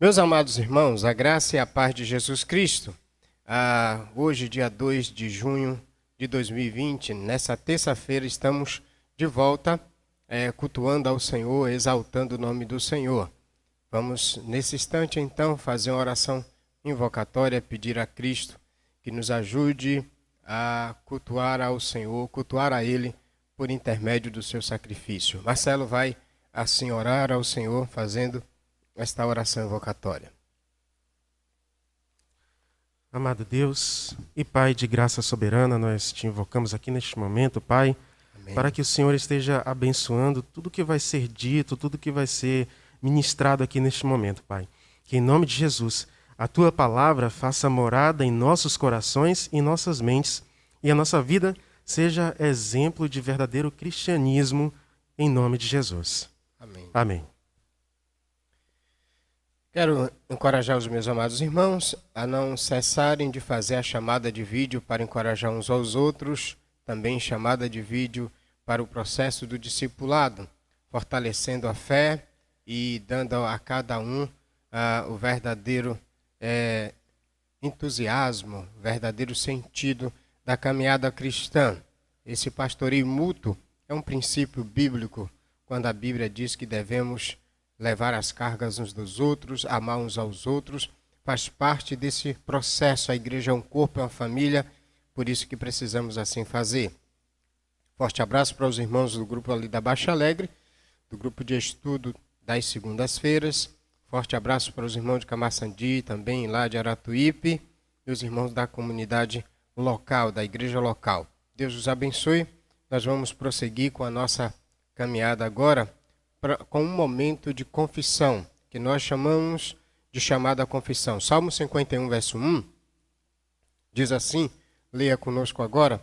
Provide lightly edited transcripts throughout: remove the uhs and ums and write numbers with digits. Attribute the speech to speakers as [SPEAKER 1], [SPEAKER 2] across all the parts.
[SPEAKER 1] Meus amados irmãos, a graça e a paz de Jesus Cristo. Hoje, dia 2 de junho de 2020, nessa terça-feira, estamos de volta cultuando ao Senhor, exaltando o nome do Senhor. Vamos, nesse instante, então, fazer uma oração invocatória, pedir a Cristo que nos ajude a cultuar ao Senhor, cultuar a Ele por intermédio do seu sacrifício. Marcelo vai, assim, orar ao Senhor, fazendo esta oração invocatória.
[SPEAKER 2] Amado Deus e Pai de graça soberana, nós te invocamos aqui neste momento, Pai,
[SPEAKER 1] Amém.
[SPEAKER 2] para que o Senhor esteja abençoando tudo que vai ser dito, tudo que vai ser ministrado aqui neste momento, Pai. Que em nome de Jesus, a Tua palavra faça morada em nossos corações e nossas mentes, e a nossa vida seja exemplo de verdadeiro cristianismo, em nome de Jesus.
[SPEAKER 1] Amém.
[SPEAKER 2] Amém.
[SPEAKER 1] Quero encorajar os meus amados irmãos a não cessarem de fazer a chamada de vídeo para encorajar uns aos outros, também chamada de vídeo para o processo do discipulado, fortalecendo a fé e dando a cada um o verdadeiro entusiasmo, o verdadeiro sentido da caminhada cristã. Esse pastoreio mútuo é um princípio bíblico, quando a Bíblia diz que devemos levar as cargas uns dos outros, amar uns aos outros, faz parte desse processo. A igreja é um corpo, é uma família, por isso que precisamos assim fazer. Forte abraço para os irmãos do grupo ali da Baixa Alegre, do grupo de estudo das segundas-feiras. Forte abraço para os irmãos de Camaçandi, também lá de Aratuípe, e os irmãos da comunidade local, da igreja local. Deus os abençoe. Nós vamos prosseguir com a nossa caminhada agora, com um momento de confissão, que nós chamamos de chamada confissão. Salmo 51, verso 1, diz assim, leia conosco agora: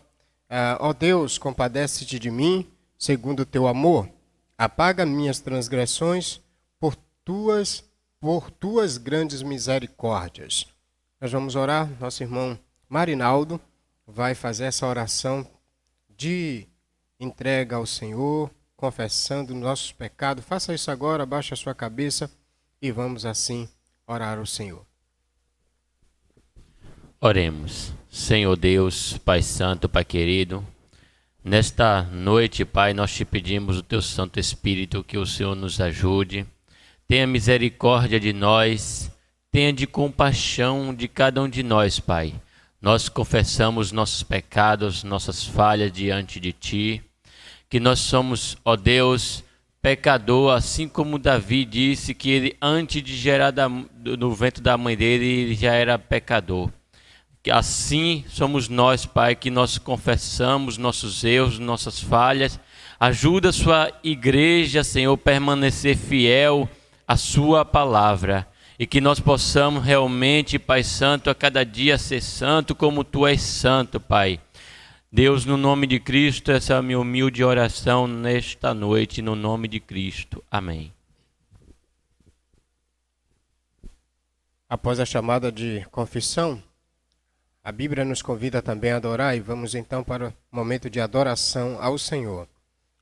[SPEAKER 1] ó Deus, compadece-te de mim, segundo o teu amor, apaga minhas transgressões por tuas grandes misericórdias. Nós vamos orar, nosso irmão Marinaldo vai fazer essa oração de entrega ao Senhor, confessando nossos pecados. Faça isso agora, abaixe a sua cabeça e vamos assim orar ao Senhor.
[SPEAKER 3] Oremos. Senhor Deus, Pai Santo, Pai querido, nesta noite, Pai, nós te pedimos o teu Santo Espírito, que o Senhor nos ajude, tenha misericórdia de nós, tenha de compaixão de cada um de nós, Pai. Nós confessamos nossos pecados, nossas falhas diante de Ti, que nós somos, ó Deus, pecador, assim como Davi disse que ele, antes de gerar no ventre da mãe dele, ele já era pecador. Que assim somos nós, Pai, que nós confessamos nossos erros, nossas falhas. Ajuda a sua igreja, Senhor, permanecer fiel à sua palavra. E que nós possamos realmente, Pai Santo, a cada dia ser santo como Tu és santo, Pai. Deus, no nome de Cristo, essa é a minha humilde oração nesta noite, no nome de Cristo. Amém.
[SPEAKER 1] Após a chamada de confissão, a Bíblia nos convida também a adorar e vamos então para o momento de adoração ao Senhor.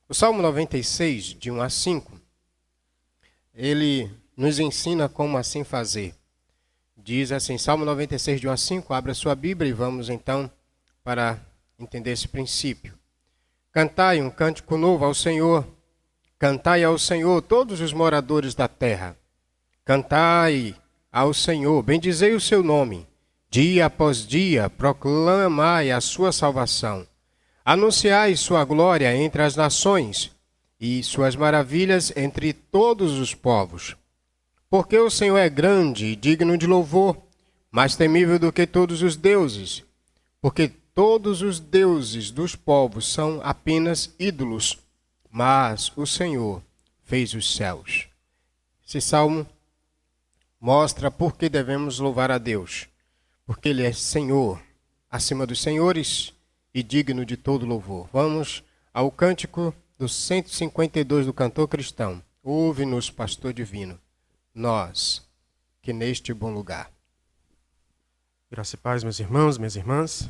[SPEAKER 1] O Salmo 96, de 1 a 5, ele nos ensina como assim fazer. Diz assim, Salmo 96, de 1 a 5, abra sua Bíblia e vamos então para entender esse princípio. Cantai um cântico novo ao Senhor, cantai ao Senhor todos os moradores da terra. Cantai ao Senhor, bendizei o seu nome. Dia após dia proclamai a sua salvação. Anunciai sua glória entre as nações e suas maravilhas entre todos os povos. Porque o Senhor é grande e digno de louvor, mais temível do que todos os deuses. Porque todos os deuses dos povos são apenas ídolos, mas o Senhor fez os céus. Esse salmo mostra por que devemos louvar a Deus. Porque Ele é Senhor, acima dos senhores e digno de todo louvor. Vamos ao cântico do 152 do cantor cristão. Ouve-nos, pastor divino, nós, que neste bom lugar.
[SPEAKER 2] Graça e paz, meus irmãos, minhas irmãs.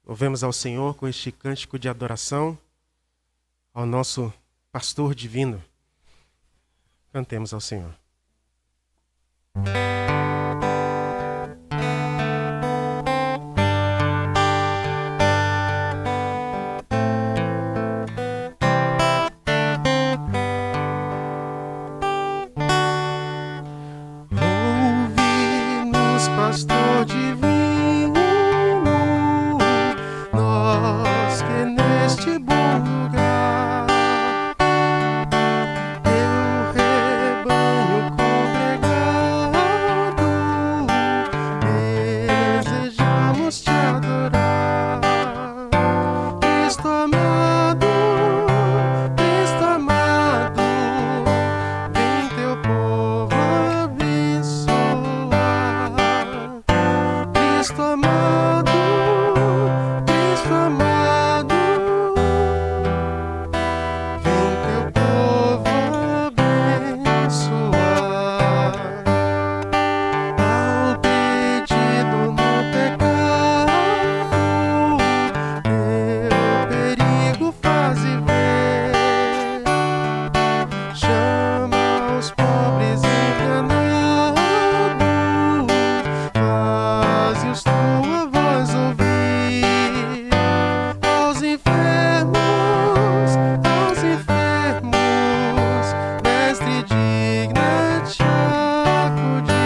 [SPEAKER 2] Louvemos ao Senhor com este cântico de adoração ao nosso pastor divino. Cantemos ao Senhor.
[SPEAKER 4] Ouve-nos, pastor divino, nós que neste bom lugar teu rebanho congregado desejamos te adorar. Cristo amado, vem teu povo abençoar. Cristo amado, vem teu povo abençoar. Ao pedido no pecado, teu perigo faze ver. Chama os pobres enganados, faze-os tua voz ouvir. Aos enfermos, mestre digna-te acudir.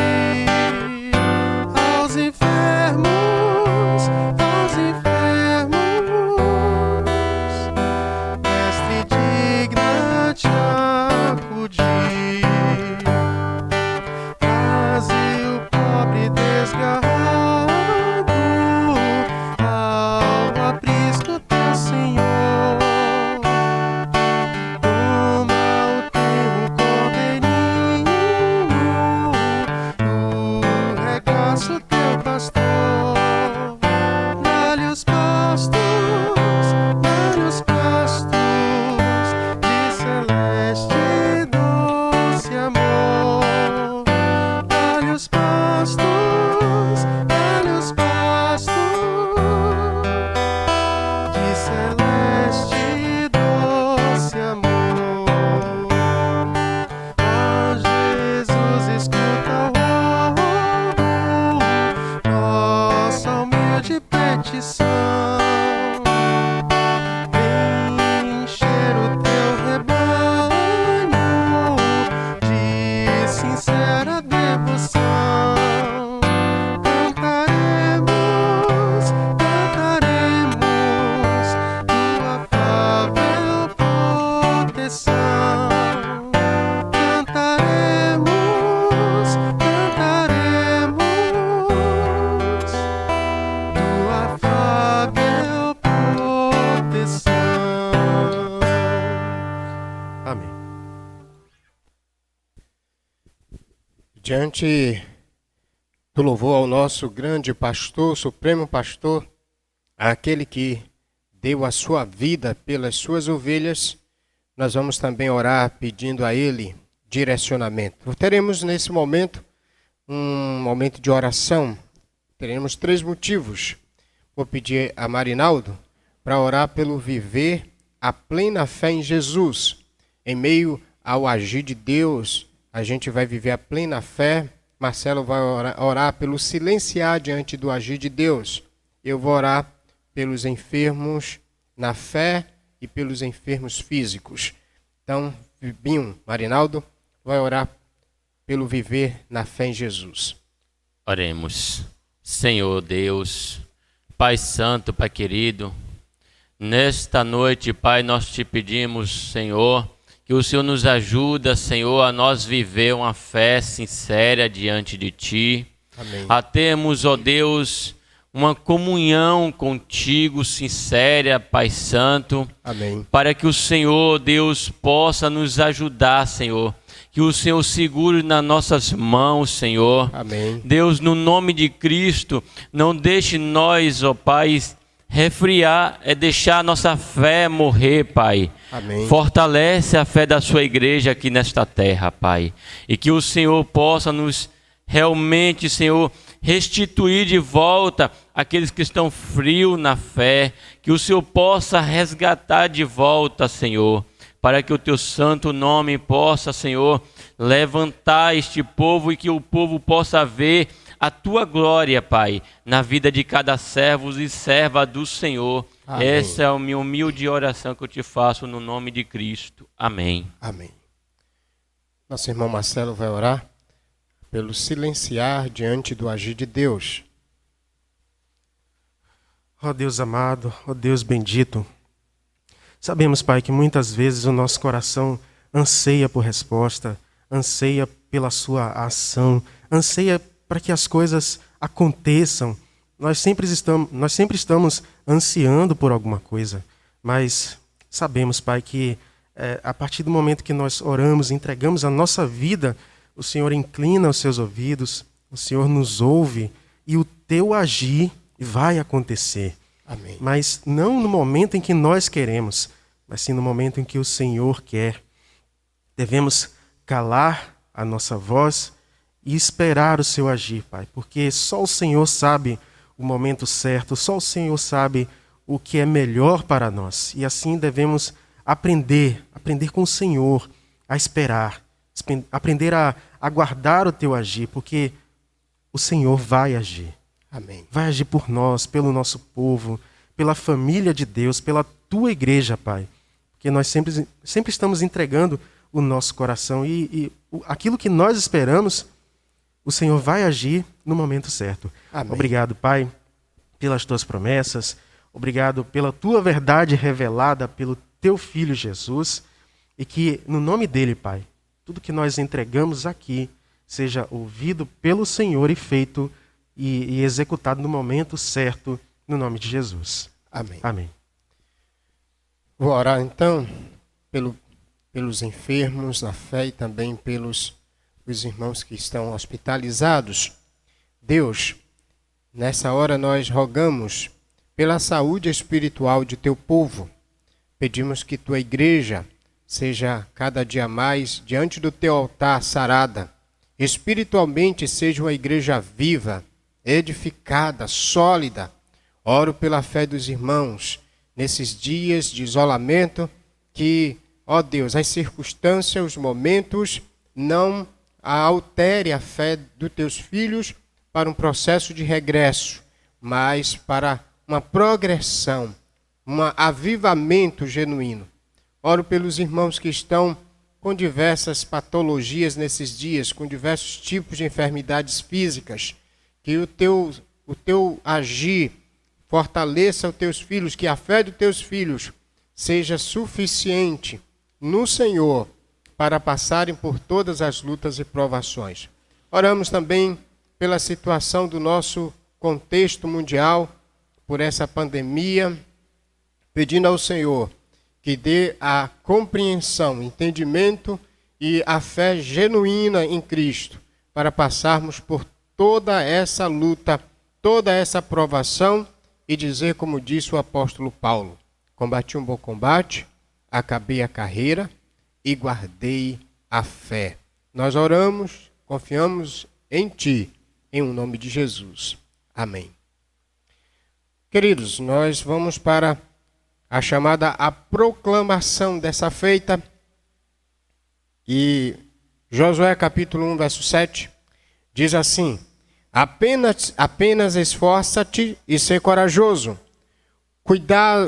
[SPEAKER 4] Aos enfermos, mestre digna-te acudir. Traze o pobre desgarrado ao aprisco teu Senhor. Toma o teu cordeirinho do regaço teu pastor. Dá-lhe os pastos de celeste e doce amor. Dá-lhe os pastos de celeste e doce amor. Ó Jesus, escuta o nossa humilde petição. Vem encher o teu rebanho de sincera devoção. Cantaremos tua afável proteção. Cantaremos tua afável proteção.
[SPEAKER 2] Amém.
[SPEAKER 1] Diante do louvor ao nosso grande pastor, supremo pastor, aquele que deu a sua vida pelas suas ovelhas, nós vamos também orar pedindo a ele direcionamento. Teremos nesse momento um momento de oração. Teremos 3 motivos. Vou pedir a Marinaldo para orar pelo viver a plena fé em Jesus. Em meio ao agir de Deus, a gente vai viver a plena fé. Marcelo vai orar pelo silenciar diante do agir de Deus. Eu vou orar pelos enfermos na fé e pelos enfermos físicos. Então, Binho, Marinaldo, vai orar pelo viver na fé em Jesus.
[SPEAKER 3] Oremos. Senhor Deus, Pai Santo, Pai querido, nesta noite, Pai, nós te pedimos, Senhor, que o Senhor nos ajuda, Senhor, a nós viver uma fé sincera diante de Ti.
[SPEAKER 1] Amém.
[SPEAKER 3] A termos, ó Deus, uma comunhão contigo sincera, Pai Santo.
[SPEAKER 1] Amém.
[SPEAKER 3] Para que o Senhor, Deus, possa nos ajudar, Senhor. Que o Senhor segure nas nossas mãos, Senhor.
[SPEAKER 1] Amém.
[SPEAKER 3] Deus, no nome de Cristo, não deixe nós, ó Pai, refriar, deixar a nossa fé morrer, Pai.
[SPEAKER 1] Amém.
[SPEAKER 3] Fortalece a fé da sua igreja aqui nesta terra, Pai. E que o Senhor possa nos realmente, Senhor, restituir de volta aqueles que estão frios na fé. Que o Senhor possa resgatar de volta, Senhor, para que o teu santo nome possa, Senhor, levantar este povo e que o povo possa ver a tua glória, Pai, na vida de cada servo e serva do Senhor.
[SPEAKER 1] Amém.
[SPEAKER 3] Essa é a minha humilde oração que eu te faço no nome de Cristo. Amém.
[SPEAKER 1] Amém. Nosso irmão Marcelo vai orar pelo silenciar diante do agir de Deus.
[SPEAKER 2] Ó Deus amado, ó Deus bendito, sabemos, Pai, que muitas vezes o nosso coração anseia por resposta, anseia pela sua ação, anseia para que as coisas aconteçam. Nós sempre estamos ansiando por alguma coisa, mas sabemos, Pai, que a partir do momento que nós oramos, entregamos a nossa vida, o Senhor inclina os seus ouvidos, o Senhor nos ouve e o teu agir vai acontecer.
[SPEAKER 1] Amém.
[SPEAKER 2] Mas não no momento em que nós queremos, mas sim no momento em que o Senhor quer. Devemos calar a nossa voz e esperar o seu agir, Pai, porque só o Senhor sabe o momento certo, só o Senhor sabe o que é melhor para nós. E assim devemos aprender com o Senhor a esperar, aprender a aguardar o teu agir, porque o Senhor vai agir.
[SPEAKER 1] Amém.
[SPEAKER 2] Vai agir por nós, pelo nosso povo, pela família de Deus, pela tua igreja, Pai. Porque nós sempre estamos entregando o nosso coração e aquilo que nós esperamos, o Senhor vai agir no momento certo.
[SPEAKER 1] Amém.
[SPEAKER 2] Obrigado, Pai, pelas tuas promessas. Obrigado pela tua verdade revelada pelo teu Filho Jesus. E que, no nome dele, Pai, tudo que nós entregamos aqui seja ouvido pelo Senhor e feito e executado no momento certo, no nome de Jesus.
[SPEAKER 1] Amém.
[SPEAKER 2] Amém.
[SPEAKER 1] Vou orar então pelos enfermos na fé e também pelos os irmãos que estão hospitalizados. Deus, nessa hora nós rogamos pela saúde espiritual de teu povo. Pedimos que tua igreja seja cada dia mais diante do teu altar sarada. Espiritualmente seja uma igreja viva, edificada, sólida. Oro pela fé dos irmãos nesses dias de isolamento, que, ó Deus, as circunstâncias, os momentos não altere a fé dos teus filhos para um processo de regresso, mas para uma progressão, um avivamento genuíno. Oro pelos irmãos que estão com diversas patologias nesses dias, com diversos tipos de enfermidades físicas, que o teu agir fortaleça os teus filhos, que a fé dos teus filhos seja suficiente no Senhor para passarem por todas as lutas e provações. Oramos também pela situação do nosso contexto mundial, por essa pandemia, pedindo ao Senhor que dê a compreensão, entendimento e a fé genuína em Cristo, para passarmos por toda essa luta, toda essa provação e dizer, como disse o apóstolo Paulo: combati um bom combate, acabei a carreira e guardei a fé. Nós oramos, confiamos em Ti, em o nome de Jesus. Amém. Queridos, nós vamos para a chamada a proclamação dessa feita. E Josué capítulo 1, verso 7, diz assim: apenas esforça-te e ser corajoso,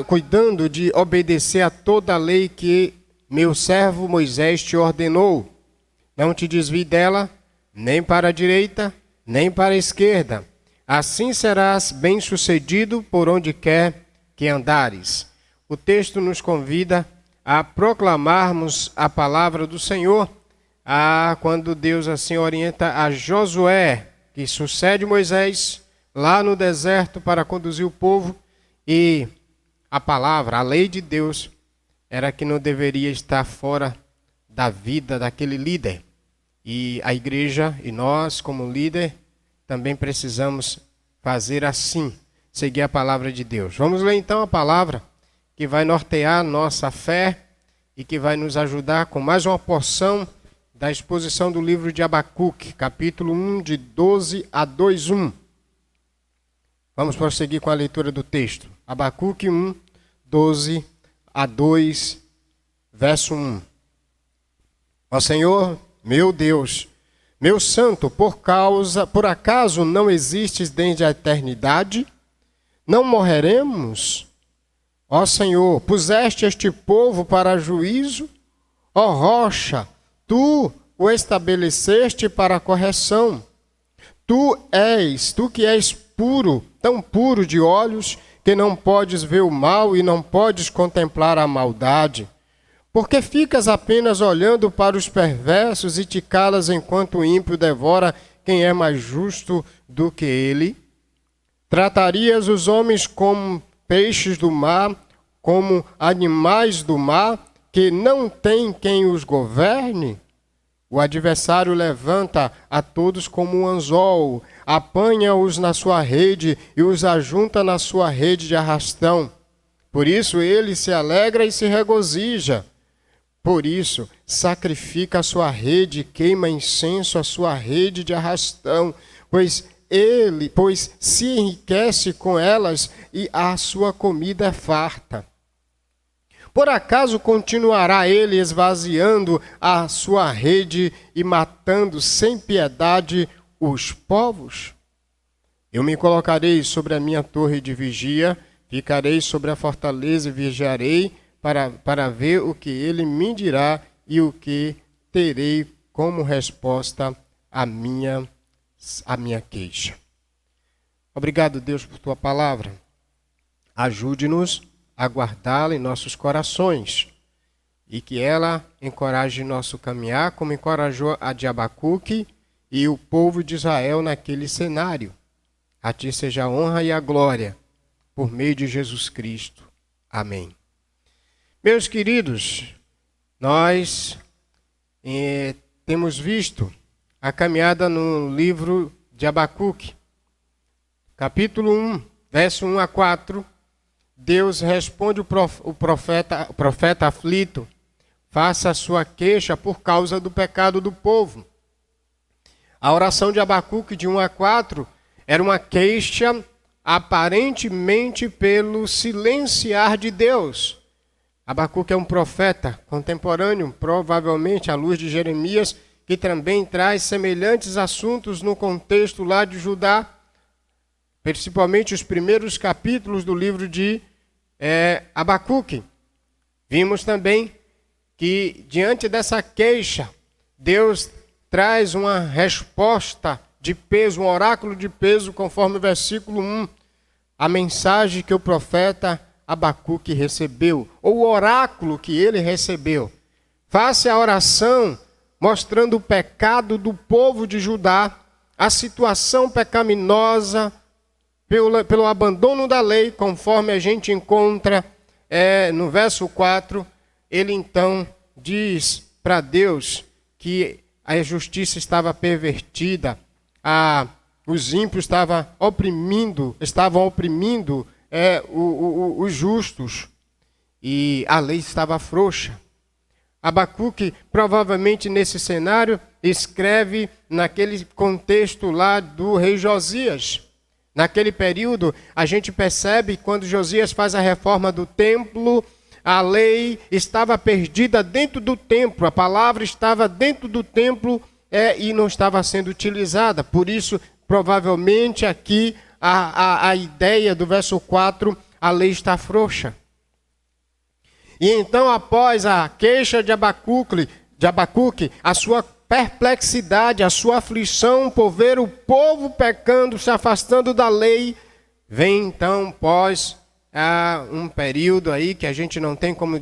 [SPEAKER 1] cuidando de obedecer a toda a lei que meu servo Moisés te ordenou. Não te desvie dela, nem para a direita, nem para a esquerda. Assim serás bem-sucedido por onde quer que andares. O texto nos convida a proclamarmos a palavra do Senhor, quando Deus assim orienta a Josué, que sucede Moisés lá no deserto para conduzir o povo, e a palavra, a lei de Deus, era que não deveria estar fora da vida daquele líder. E a igreja e nós, como líder, também precisamos fazer assim, seguir a palavra de Deus. Vamos ler então a palavra que vai nortear nossa fé e que vai nos ajudar com mais uma porção da exposição do livro de Abacuque, capítulo 1, de 12 a 2:1. Vamos prosseguir com a leitura do texto. Abacuque 1, 12 a 2, verso 1. Ó Senhor, meu Deus, meu santo, por acaso não existes desde a eternidade? Não morreremos? Ó Senhor, puseste este povo para juízo? Ó rocha, tu o estabeleceste para a correção. Tu que és puro, tão puro de olhos, que não podes ver o mal e não podes contemplar a maldade. Porque ficas apenas olhando para os perversos e te calas enquanto o ímpio devora quem é mais justo do que ele? Tratarias os homens como peixes do mar, como animais do mar, que não tem quem os governe? O adversário levanta a todos como um anzol, apanha-os na sua rede e os ajunta na sua rede de arrastão. Por isso ele se alegra e se regozija. Por isso sacrifica a sua rede, queima incenso a sua rede de arrastão, pois se enriquece com elas e a sua comida é farta. Por acaso continuará ele esvaziando a sua rede e matando sem piedade os povos? Eu me colocarei sobre a minha torre de vigia, ficarei sobre a fortaleza e vigiarei para ver o que ele me dirá e o que terei como resposta à minha queixa. Obrigado, Deus, por tua palavra. Ajude-nos a guardá-la em nossos corações e que ela encoraje nosso caminhar, como encorajou a de Abacuque e o povo de Israel naquele cenário. A ti seja a honra e a glória, por meio de Jesus Cristo. Amém. Meus queridos, nós temos visto a caminhada no livro de Abacuque, capítulo 1, verso 1 a 4. Deus responde o profeta aflito, faça a sua queixa por causa do pecado do povo. A oração de Abacuque de 1 a 4 era uma queixa aparentemente pelo silenciar de Deus. Abacuque é um profeta contemporâneo, provavelmente à luz de Jeremias, que também traz semelhantes assuntos no contexto lá de Judá, principalmente os primeiros capítulos do livro de Abacuque. Vimos também que, diante dessa queixa, Deus traz uma resposta de peso, um oráculo de peso, conforme o versículo 1, a mensagem que o profeta Abacuque recebeu, ou o oráculo que ele recebeu. Faça a oração mostrando o pecado do povo de Judá, a situação pecaminosa, pelo abandono da lei, conforme a gente encontra no verso 4, ele então diz para Deus que a justiça estava pervertida, os ímpios estavam oprimindo os justos e a lei estava frouxa. Abacuque, provavelmente nesse cenário, escreve naquele contexto lá do rei Josias. Naquele período, a gente percebe quando Josias faz a reforma do templo, a lei estava perdida dentro do templo, a palavra estava dentro do templo e não estava sendo utilizada. Por isso, provavelmente aqui, a ideia do verso 4, a lei está frouxa. E então, após a queixa de Abacuque, a sua perplexidade, a sua aflição por ver o povo pecando, se afastando da lei, vem então, pós um período aí que a gente não tem como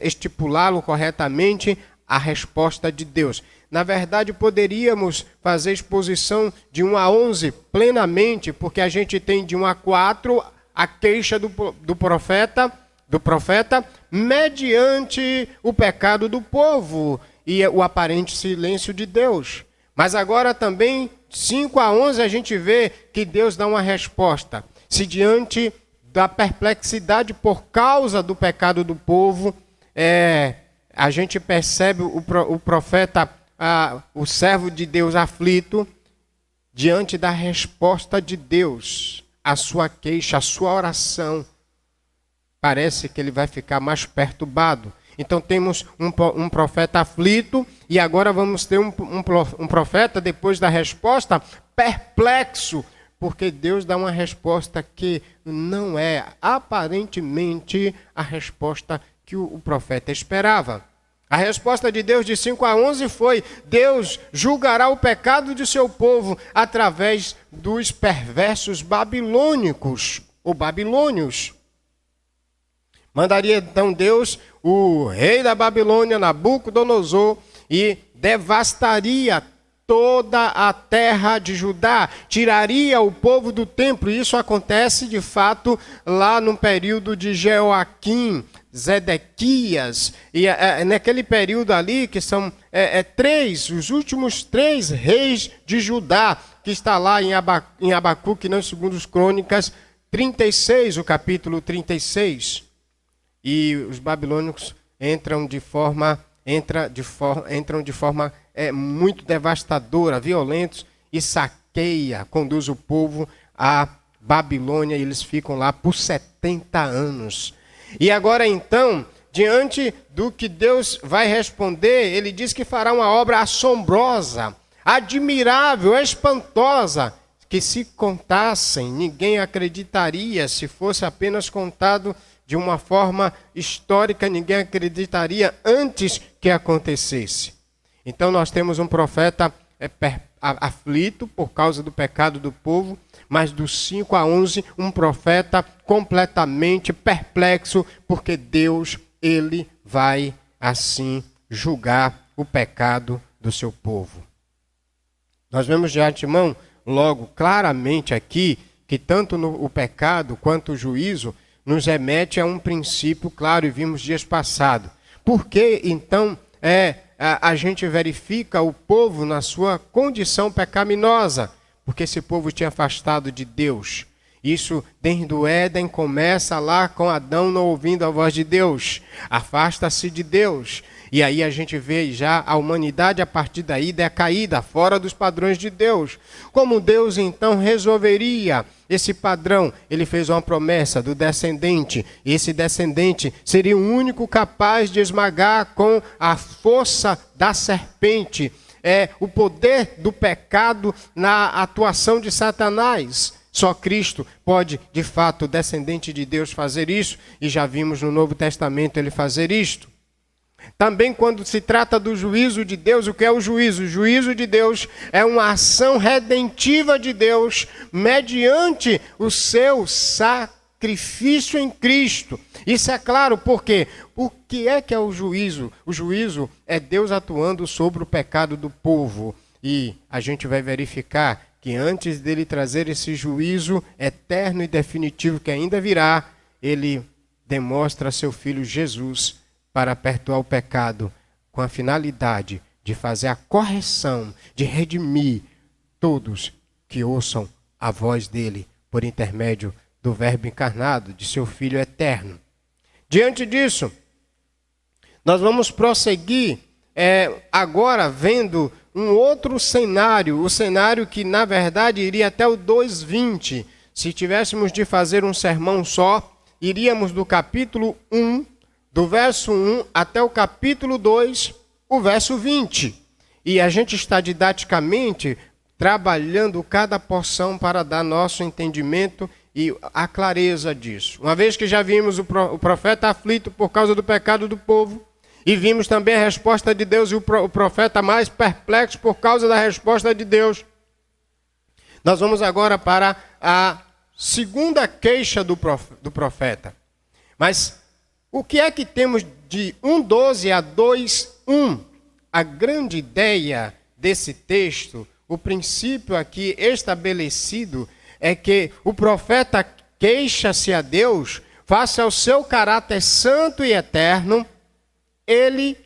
[SPEAKER 1] estipulá-lo corretamente, a resposta de Deus. Na verdade, poderíamos fazer exposição de 1 a 11 plenamente, porque a gente tem de 1 a 4 a queixa do profeta, mediante o pecado do povo e o aparente silêncio de Deus. Mas agora também, 5 a 11, a gente vê que Deus dá uma resposta. Se diante da perplexidade por causa do pecado do povo, a gente percebe o profeta, o servo de Deus aflito, diante da resposta de Deus, a sua queixa, a sua oração. parece que ele vai ficar mais perturbado. Então temos um profeta aflito e agora vamos ter um profeta, depois da resposta, perplexo, porque Deus dá uma resposta que não é aparentemente a resposta que o profeta esperava. A resposta de Deus de 5-11 foi: Deus julgará o pecado de seu povo através dos perversos babilônicos ou babilônios. Mandaria então Deus o rei da Babilônia, Nabucodonosor, e devastaria toda a terra de Judá, tiraria o povo do templo. Isso acontece de fato lá no período de Jeoaquim, Zedequias, e naquele período ali que são os últimos 3 reis de Judá, que está lá em Abacuque, não, segundo os Crônicas 36, o capítulo 36. E os babilônicos entram de forma muito devastadora, violentos, e conduz o povo à Babilônia, e eles ficam lá por 70 anos. E agora então, diante do que Deus vai responder, ele diz que fará uma obra assombrosa, admirável, espantosa, que se contassem, ninguém acreditaria. Se fosse apenas contado de uma forma histórica, ninguém acreditaria antes que acontecesse. Então nós temos um profeta aflito por causa do pecado do povo, mas dos 5-11, um profeta completamente perplexo, porque Deus, ele vai assim julgar o pecado do seu povo. Nós vemos de antemão, logo, claramente aqui, que tanto o pecado quanto o juízo nos remete a um princípio claro, e vimos dias passados. Por que, então, a gente verifica o povo na sua condição pecaminosa? Porque esse povo tinha afastado de Deus. Isso, desde o Éden, começa lá com Adão não ouvindo a voz de Deus. Afasta-se de Deus. E aí a gente vê já a humanidade a partir daí decaída, fora dos padrões de Deus. Como Deus então resolveria esse padrão? Ele fez uma promessa do descendente. E esse descendente seria o único capaz de esmagar com a força da serpente o poder do pecado na atuação de Satanás. Só Cristo pode, de fato, o descendente de Deus, fazer isso, e já vimos no Novo Testamento ele fazer isto. Também quando se trata do juízo de Deus, o que é o juízo? O juízo de Deus é uma ação redentiva de Deus mediante o seu sacrifício em Cristo. Isso é claro, por quê? O que é o juízo? O juízo é Deus atuando sobre o pecado do povo. E a gente vai verificar que antes dele trazer esse juízo eterno e definitivo que ainda virá, ele demonstra seu Filho Jesus para perdoar o pecado, com a finalidade de fazer a correção, de redimir todos que ouçam a voz dele por intermédio do Verbo encarnado, de seu Filho eterno. Diante disso, nós vamos prosseguir agora vendo um outro cenário, o cenário que na verdade iria até o 2:20. Se tivéssemos de fazer um sermão só, iríamos do capítulo 1, do verso 1 até o capítulo 2, o verso 20. E a gente está didaticamente trabalhando cada porção para dar nosso entendimento e a clareza disso. Uma vez que já vimos o profeta aflito por causa do pecado do povo, e vimos também a resposta de Deus e o profeta mais perplexo por causa da resposta de Deus, nós vamos agora para a segunda queixa do profeta. Mas o que é que temos de 1:12 a 2:1? A grande ideia desse texto, o princípio aqui estabelecido, é que o profeta queixa-se a Deus face ao seu caráter santo e eterno, ele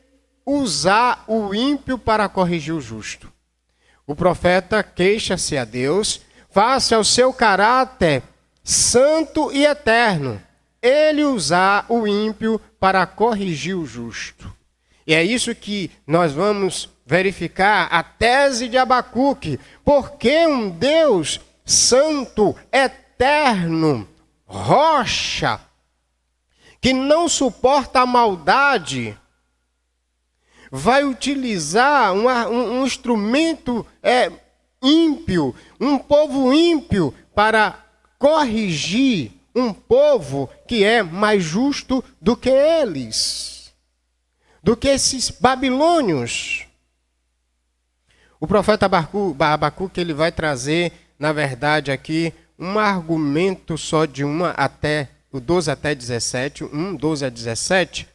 [SPEAKER 1] usar o ímpio para corrigir o justo. O profeta queixa-se a Deus face ao seu caráter santo e eterno, ele usar o ímpio para corrigir o justo. E é isso que nós vamos verificar, a tese de Abacuque. Porque um Deus santo, eterno, rocha, que não suporta a maldade, vai utilizar um instrumento ímpio, um povo ímpio, para corrigir um povo que é mais justo do que eles, do que esses babilônios. O profeta Abacuque, ele vai trazer, na verdade, aqui, um argumento só de 1 até o 12 até 17, 12 a 17,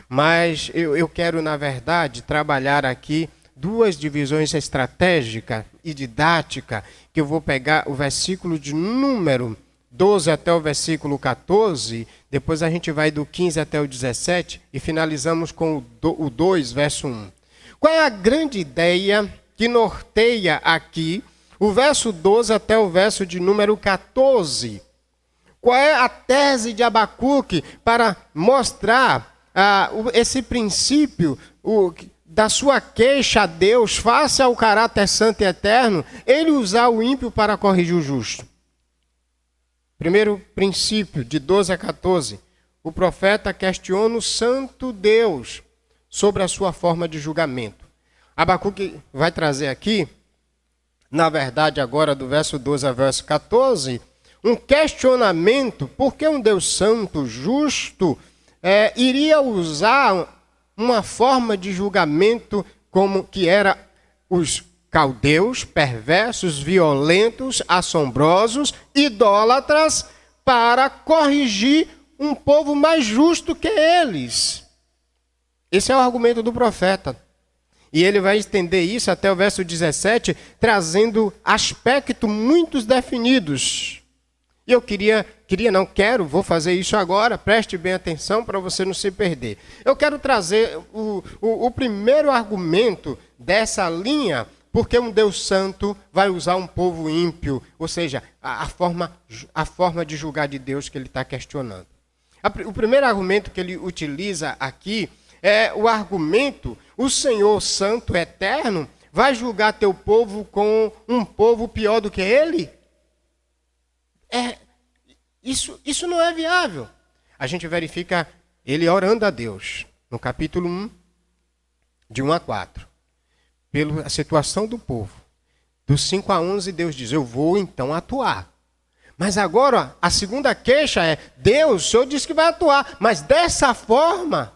[SPEAKER 1] mas eu quero, na verdade, trabalhar aqui duas divisões estratégicas e didática, que eu vou pegar o versículo de número 12 até o versículo 14, depois a gente vai do 15 até o 17 e finalizamos com o 2, verso 1. Qual é a grande ideia que norteia aqui o verso 12 até o verso de número 14? Qual é a tese de Abacuque para mostrar esse princípio da sua queixa a Deus face ao caráter santo e eterno, ele usar o ímpio para corrigir o justo? Primeiro princípio, de 12 a 14, o profeta questiona o santo Deus sobre a sua forma de julgamento. Abacuque vai trazer aqui, na verdade agora do verso 12 ao verso 14, um questionamento, por que um Deus santo, justo, iria usar uma forma de julgamento como que era os caldeus, perversos, violentos, assombrosos, idólatras, para corrigir um povo mais justo que eles. Esse é o argumento do profeta. E ele vai estender isso até o verso 17, trazendo aspectos muito definidos. E eu vou fazer isso agora, preste bem atenção para você não se perder. Eu quero trazer o primeiro argumento dessa linha, porque um Deus santo vai usar um povo ímpio, ou seja, a forma de julgar de Deus que ele está questionando. O primeiro argumento que ele utiliza aqui é o argumento: o Senhor Santo Eterno vai julgar teu povo com um povo pior do que ele? Isso não é viável. A gente verifica ele orando a Deus, no capítulo 1, de 1 a 4. Pela situação do povo. Dos 5 a 11, Deus diz: eu vou então atuar. Mas agora, a segunda queixa é: Deus, o Senhor disse que vai atuar, mas dessa forma.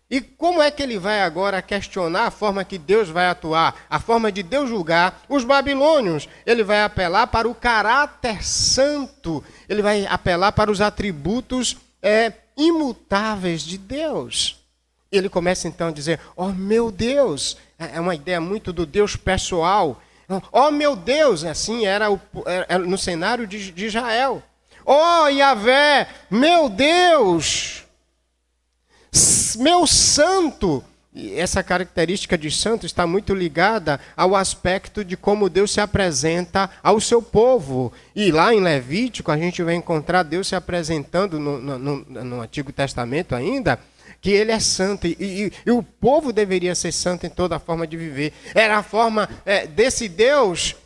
[SPEAKER 1] E como é que ele vai agora questionar a forma que Deus vai atuar? A forma de Deus julgar os babilônios. Ele vai apelar para o caráter santo. Ele vai apelar para os atributos imutáveis de Deus. Ele começa então a dizer: oh meu Deus, é uma ideia muito do Deus pessoal. Oh meu Deus, assim era no cenário de Israel. Oh Yahvé, meu Deus, meu santo. E essa característica de santo está muito ligada ao aspecto de como Deus se apresenta ao seu povo. E lá em Levítico a gente vai encontrar Deus se apresentando no Antigo Testamento ainda, que ele é santo, e o povo deveria ser santo em toda a forma de viver. Era a forma desse Deus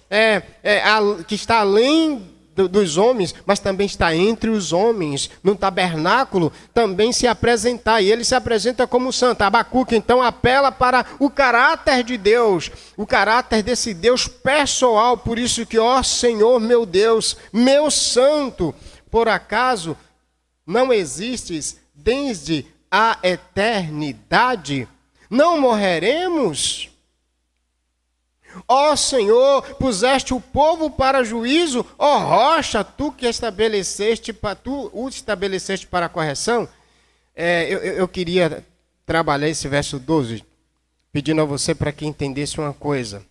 [SPEAKER 1] que está além dos homens, mas também está entre os homens, no tabernáculo, também se apresentar, e ele se apresenta como santo. Abacuque então apela para o caráter de Deus, o caráter desse Deus pessoal. Por isso que, ó Senhor meu Deus, meu santo, por acaso não existes desde a eternidade? Não morreremos? Ó Senhor, puseste o povo para juízo, ó rocha, tu estabeleceste para a correção. Eu queria trabalhar esse verso 12, pedindo a você para que entendesse uma coisa.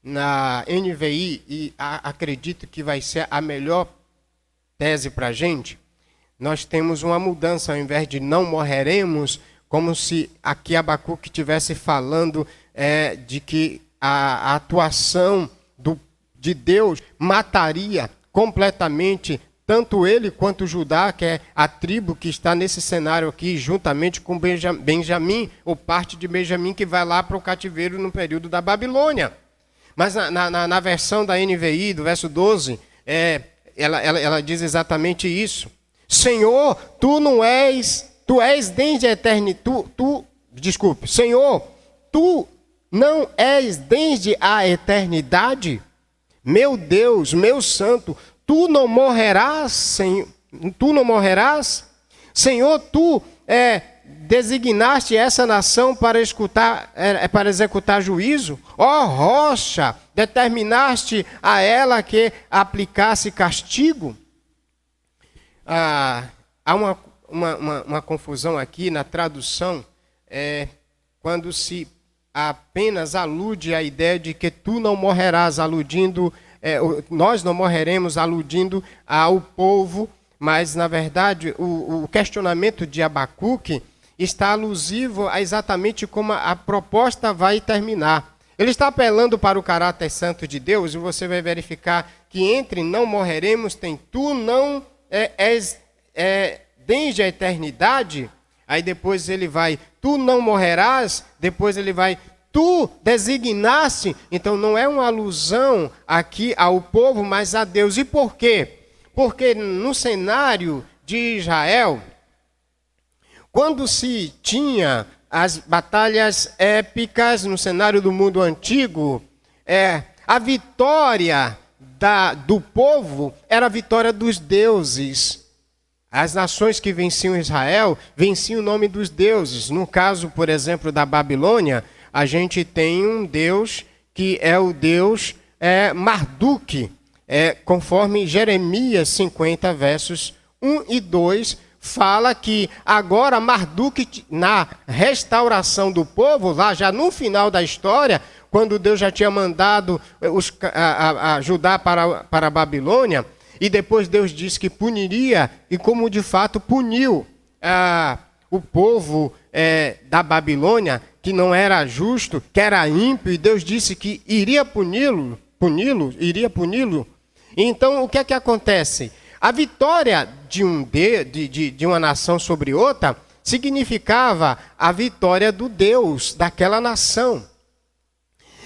[SPEAKER 1] Na NVI, e acredito que vai ser a melhor tese para a gente, nós temos uma mudança. Ao invés de não morreremos, como se aqui Abacuque estivesse falando de que a atuação de Deus mataria completamente tanto ele quanto Judá, que é a tribo que está nesse cenário aqui, juntamente com Benjamim, ou parte de Benjamim, que vai lá para o cativeiro no período da Babilônia. Mas na versão da NVI, do verso 12, ela diz exatamente isso. Senhor, tu és desde a eternidade, Senhor, tu não és desde a eternidade? Meu Deus, meu santo, tu não morrerás, Senhor, tu não morrerás? Senhor, tu designaste essa nação para executar juízo? Ó rocha, determinaste a ela que aplicasse castigo? Há uma confusão aqui na tradução, quando se apenas alude à ideia de que tu não morrerás, aludindo, nós não morreremos, aludindo ao povo, mas na verdade o questionamento de Abacuque está alusivo a exatamente como a proposta vai terminar. Ele está apelando para o caráter santo de Deus, e você vai verificar que entre não morreremos tem tu não és desde a eternidade. Aí depois ele vai, tu não morrerás, depois ele vai, tu designaste. Então não é uma alusão aqui ao povo, mas a Deus. E por quê? Porque no cenário de Israel, quando se tinha as batalhas épicas no cenário do mundo antigo, a vitória do povo era a vitória dos deuses. As nações que venciam Israel, venciam o nome dos deuses. No caso, por exemplo, da Babilônia, a gente tem um deus que é o deus Marduk, conforme Jeremias 50, versos 1 e 2, fala que agora Marduk, na restauração do povo, lá já no final da história, quando Deus já tinha mandado Judá para a Babilônia, e depois Deus disse que puniria, e como de fato puniu o povo da Babilônia, que não era justo, que era ímpio, e Deus disse que iria puni-lo. Então o que é que acontece? A vitória de uma nação sobre outra significava a vitória do Deus daquela nação.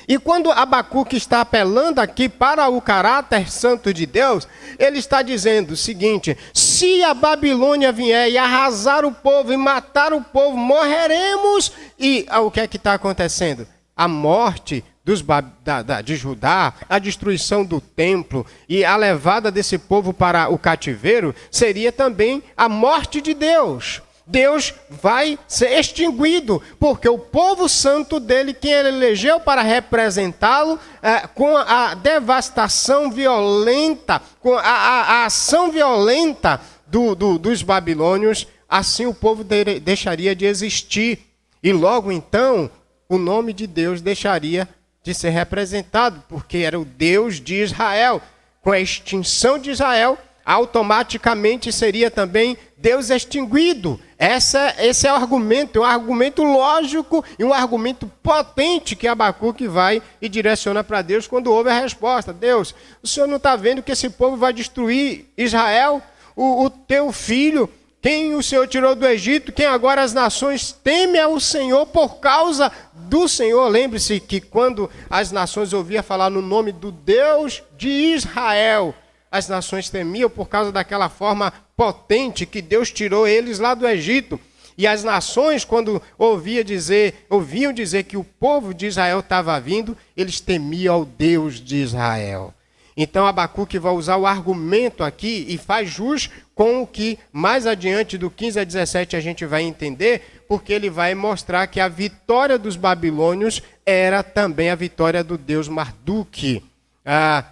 [SPEAKER 1] E quando Abacuque está apelando aqui para o caráter santo de Deus, ele está dizendo o seguinte: se a Babilônia vier e arrasar o povo e matar o povo, morreremos. E o que é que está acontecendo? A morte de Judá, a destruição do templo e a levada desse povo para o cativeiro seria também a morte de Deus. Deus vai ser extinguido, porque o povo santo dele, quem ele elegeu para representá-lo, com a devastação violenta, com a ação violenta dos babilônios, assim o povo deixaria de existir. E logo então, o nome de Deus deixaria de ser representado, porque era o Deus de Israel. Com a extinção de Israel, automaticamente seria também Deus extinguido. Esse é o argumento, um argumento lógico e um argumento potente que Abacuque vai e direciona para Deus quando ouve a resposta. Deus, o Senhor não está vendo que esse povo vai destruir Israel? O teu filho, quem o Senhor tirou do Egito, quem agora as nações temem ao Senhor por causa do Senhor. Lembre-se que quando as nações ouviam falar no nome do Deus de Israel, as nações temiam por causa daquela forma potente que Deus tirou eles lá do Egito. E as nações, quando ouviam dizer que o povo de Israel estava vindo, eles temiam ao Deus de Israel. Então Abacuque vai usar o argumento aqui e faz jus com o que mais adiante do 15 a 17 a gente vai entender, porque ele vai mostrar que a vitória dos babilônios era também a vitória do Deus Marduk,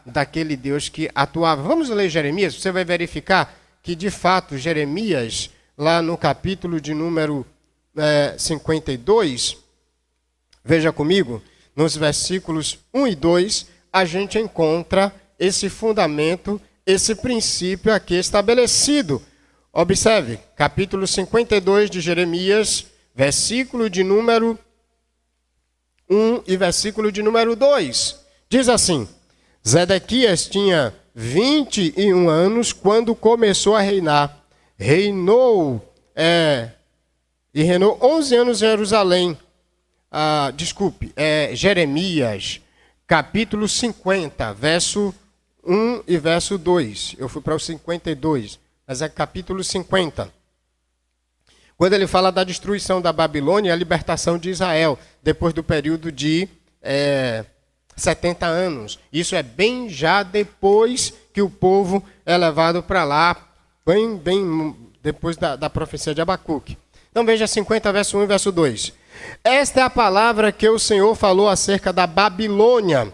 [SPEAKER 1] daquele Deus que atuava. Vamos ler Jeremias, você vai verificar que de fato Jeremias, lá no capítulo de número 52, veja comigo, nos versículos 1 e 2, a gente encontra esse fundamento, esse princípio aqui estabelecido. Observe, capítulo 52 de Jeremias, versículo de número 1 e versículo de número 2. Diz assim: Zedequias tinha 21 anos quando começou a reinar. Reinou 11 anos em Jerusalém. Jeremias, capítulo 50, verso 1 e verso 2. Eu fui para o 52. mas é capítulo 50. Quando ele fala da destruição da Babilônia e a libertação de Israel, depois do período de 70 anos. Isso é bem já depois que o povo é levado para lá, bem depois da profecia de Abacuque. Então veja 50, verso 1 e verso 2. Esta é a palavra que o Senhor falou acerca da Babilônia,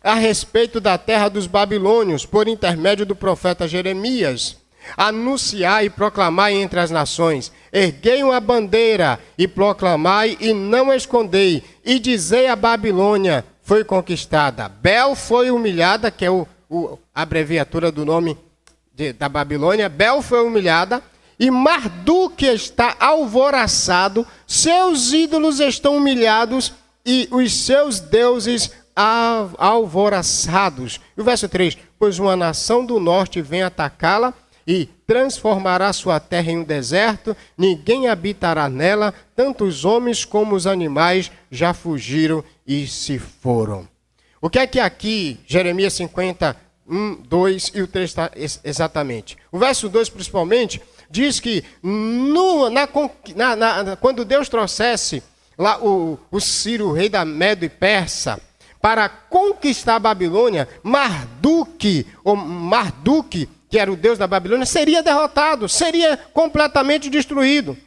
[SPEAKER 1] a respeito da terra dos babilônios, por intermédio do profeta Jeremias. Anunciai e proclamai entre as nações, erguei uma bandeira e proclamai e não escondei, e dizei a Babilônia foi conquistada, Bel foi humilhada, que é a abreviatura do nome da Babilônia, Bel foi humilhada, e Marduk está alvoroçado, seus ídolos estão humilhados, e os seus deuses alvoroçados. E o verso 3, pois uma nação do norte vem atacá-la, e transformará sua terra em um deserto, ninguém habitará nela, tanto os homens como os animais já fugiram e se foram. O que é que aqui, Jeremias 50, 1, 2 e o 3 está exatamente? O verso 2 principalmente, diz que quando Deus trouxesse lá o Ciro, o rei da Medo e Persa, para conquistar a Babilônia, Marduk, que era o deus da Babilônia, seria derrotado, seria completamente destruído.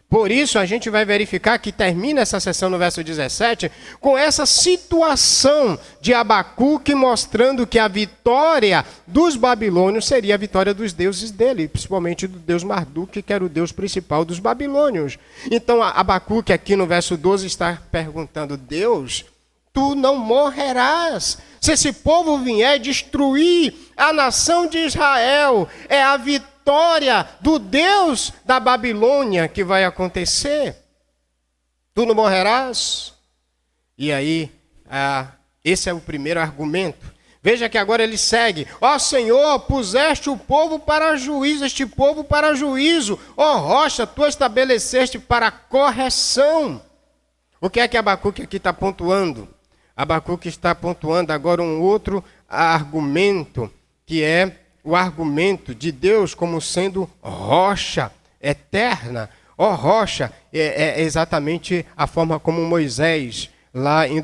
[SPEAKER 1] Por isso, a gente vai verificar que termina essa sessão no verso 17, com essa situação de Abacuque mostrando que a vitória dos babilônios seria a vitória dos deuses dele, principalmente do deus Marduk, que era o deus principal dos babilônios. Então, Abacuque aqui no verso 12 está perguntando, Deus, tu não morrerás. Se esse povo vier destruir a nação de Israel, é a vitória do Deus da Babilônia que vai acontecer. Tu não morrerás? E aí, esse é o primeiro argumento. Veja que agora ele segue. Ó Senhor, puseste o povo para juízo, este povo para juízo. Ó rocha, tu estabeleceste para correção. O que é que Abacuque aqui está pontuando? Abacuque está pontuando agora um outro argumento, que é o argumento de Deus como sendo rocha eterna. Ó rocha, é exatamente a forma como Moisés, lá em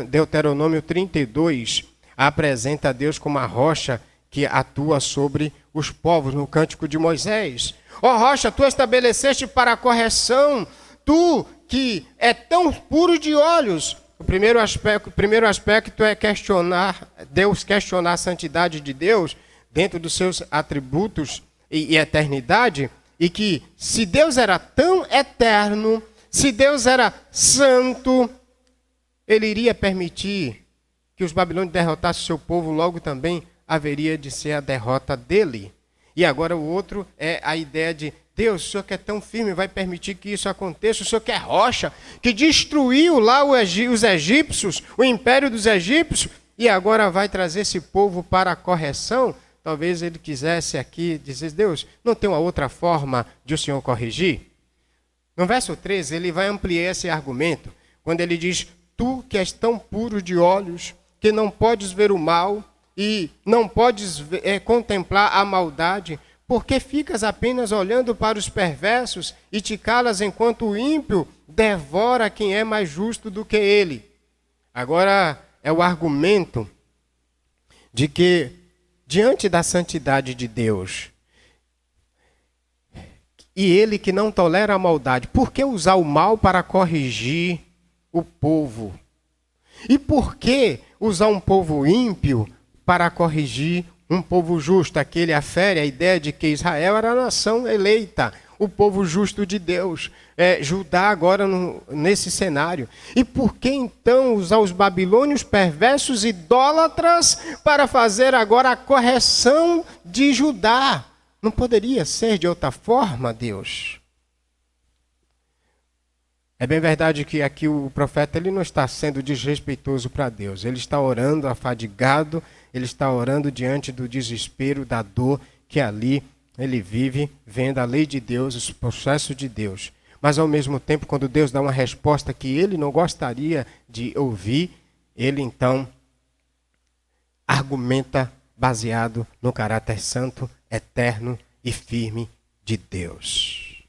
[SPEAKER 1] Deuteronômio 32, apresenta a Deus como a rocha que atua sobre os povos, no cântico de Moisés. Ó rocha, tu estabeleceste para a correção, tu que é tão puro de olhos. O primeiro aspecto é questionar a santidade de Deus dentro dos seus atributos e eternidade, e que se Deus era tão eterno, se Deus era santo, ele iria permitir que os babilônios derrotassem o seu povo, logo também haveria de ser a derrota dele. E agora o outro é a ideia de Deus, o Senhor que é tão firme, vai permitir que isso aconteça. O Senhor que é rocha, que destruiu lá os egípcios, o império dos egípcios, e agora vai trazer esse povo para a correção. Talvez ele quisesse aqui dizer, Deus, não tem uma outra forma de o Senhor corrigir? No verso 13, ele vai ampliar esse argumento, quando ele diz, tu que és tão puro de olhos, que não podes ver o mal, e não podes contemplar a maldade, porque ficas apenas olhando para os perversos e te calas enquanto o ímpio devora quem é mais justo do que ele. Agora é o argumento de que, diante da santidade de Deus, e ele que não tolera a maldade, por que usar o mal para corrigir o povo? E por que usar um povo ímpio para corrigir um povo justo? Aquele afere a ideia de que Israel era a nação eleita, o povo justo de Deus. Judá agora nesse cenário. E por que então usar os babilônios perversos idólatras para fazer agora a correção de Judá? Não poderia ser de outra forma, Deus? É bem verdade que aqui o profeta ele não está sendo desrespeitoso para Deus. Ele está orando afadigado, ele está orando diante do desespero, da dor que ali ele vive, vendo a lei de Deus, os processos de Deus. Mas ao mesmo tempo, quando Deus dá uma resposta que ele não gostaria de ouvir, ele então argumenta baseado no caráter santo, eterno e firme de Deus.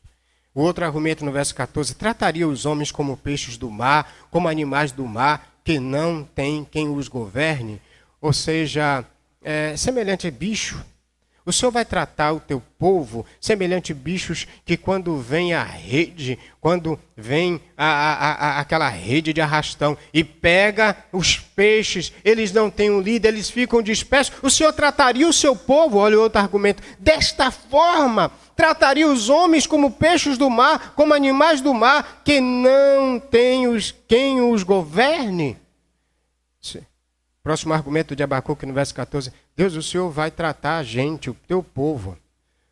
[SPEAKER 1] O outro argumento no verso 14, trataria os homens como peixes do mar, como animais do mar, que não tem quem os governe, ou seja, semelhante a bicho. O Senhor vai tratar o teu povo semelhante a bichos que quando vem a rede, quando vem aquela rede de arrastão e pega os peixes, eles não têm um líder, eles ficam dispersos. O Senhor trataria o seu povo, olha o outro argumento, desta forma, trataria os homens como peixes do mar, como animais do mar, que não tem quem os governe. Próximo argumento de Abacuque no verso 14. Deus, o Senhor vai tratar a gente, o teu povo,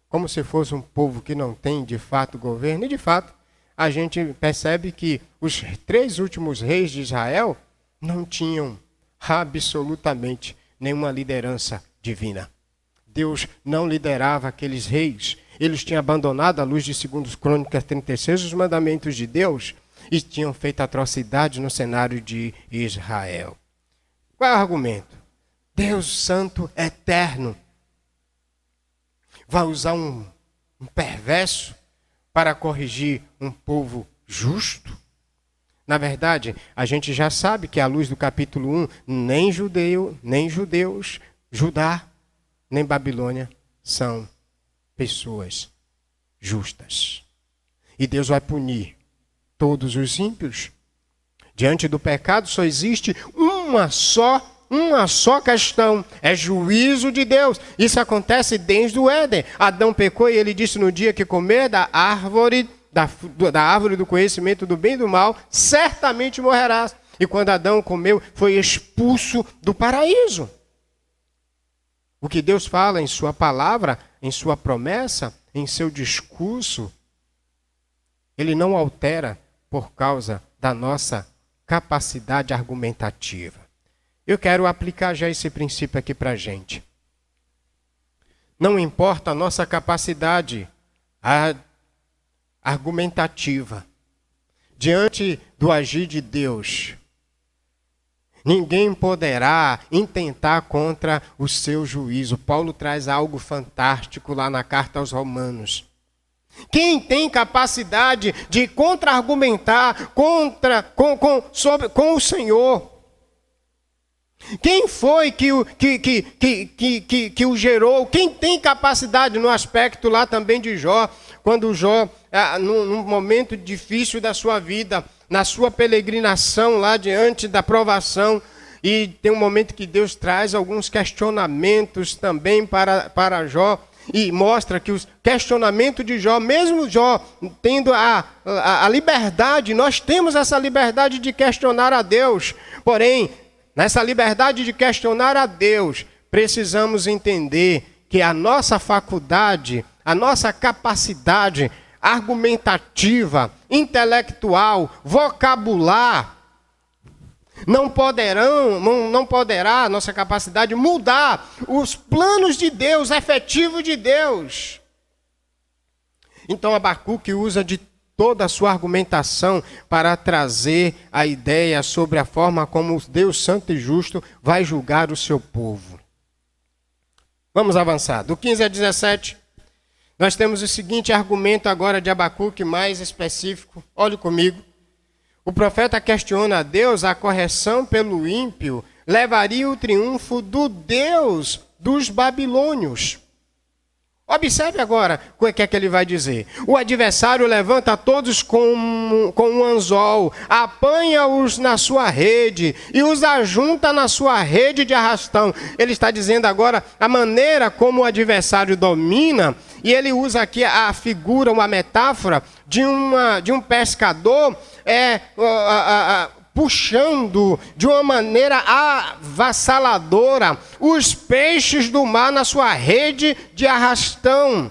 [SPEAKER 1] como se fosse um povo que não tem de fato governo. E de fato, a gente percebe que os 3 últimos reis de Israel não tinham absolutamente nenhuma liderança divina. Deus não liderava aqueles reis. Eles tinham abandonado, à luz de 2 Crônicas 36, os mandamentos de Deus e tinham feito atrocidades no cenário de Israel. Qual é o argumento? Deus Santo Eterno vai usar um perverso para corrigir um povo justo? Na verdade, a gente já sabe que à luz do capítulo 1, nem judeus, Judá, nem Babilônia são pessoas justas. E Deus vai punir todos os ímpios. Diante do pecado só existe uma só questão, é juízo de Deus. Isso acontece desde o Éden. Adão pecou e ele disse no dia que comer da árvore do conhecimento do bem e do mal, certamente morrerás. E quando Adão comeu, foi expulso do paraíso. O que Deus fala em sua palavra, em sua promessa, em seu discurso, ele não altera por causa da nossa capacidade argumentativa. Eu quero aplicar já esse princípio aqui para a gente. Não importa a nossa capacidade argumentativa diante do agir de Deus, ninguém poderá intentar contra o seu juízo. Paulo traz algo fantástico lá na carta aos Romanos. Quem tem capacidade de contra-argumentar com o Senhor? Quem foi que o gerou? Quem tem capacidade no aspecto lá também de Jó? Quando Jó, num momento difícil da sua vida, na sua peregrinação lá diante da provação, e tem um momento que Deus traz alguns questionamentos também para Jó, e mostra que os questionamentos de Jó, mesmo Jó tendo a liberdade, nós temos essa liberdade de questionar a Deus. Porém, nessa liberdade de questionar a Deus, precisamos entender que a nossa faculdade, a nossa capacidade argumentativa, intelectual, vocabular, não poderá nossa capacidade mudar os planos de Deus, efetivos de Deus. Então Abacuque usa de toda a sua argumentação para trazer a ideia sobre a forma como Deus Santo e Justo vai julgar o seu povo. Vamos avançar. Do 15 a 17, nós temos o seguinte argumento agora de Abacuque mais específico. Olhe comigo. O profeta questiona a Deus, a correção pelo ímpio levaria o triunfo do Deus dos babilônios. Observe agora o que é que ele vai dizer. O adversário levanta todos com um anzol, apanha-os na sua rede e os ajunta na sua rede de arrastão. Ele está dizendo agora a maneira como o adversário domina, e ele usa aqui a figura, uma metáfora de um pescador puxando de uma maneira avassaladora os peixes do mar na sua rede de arrastão.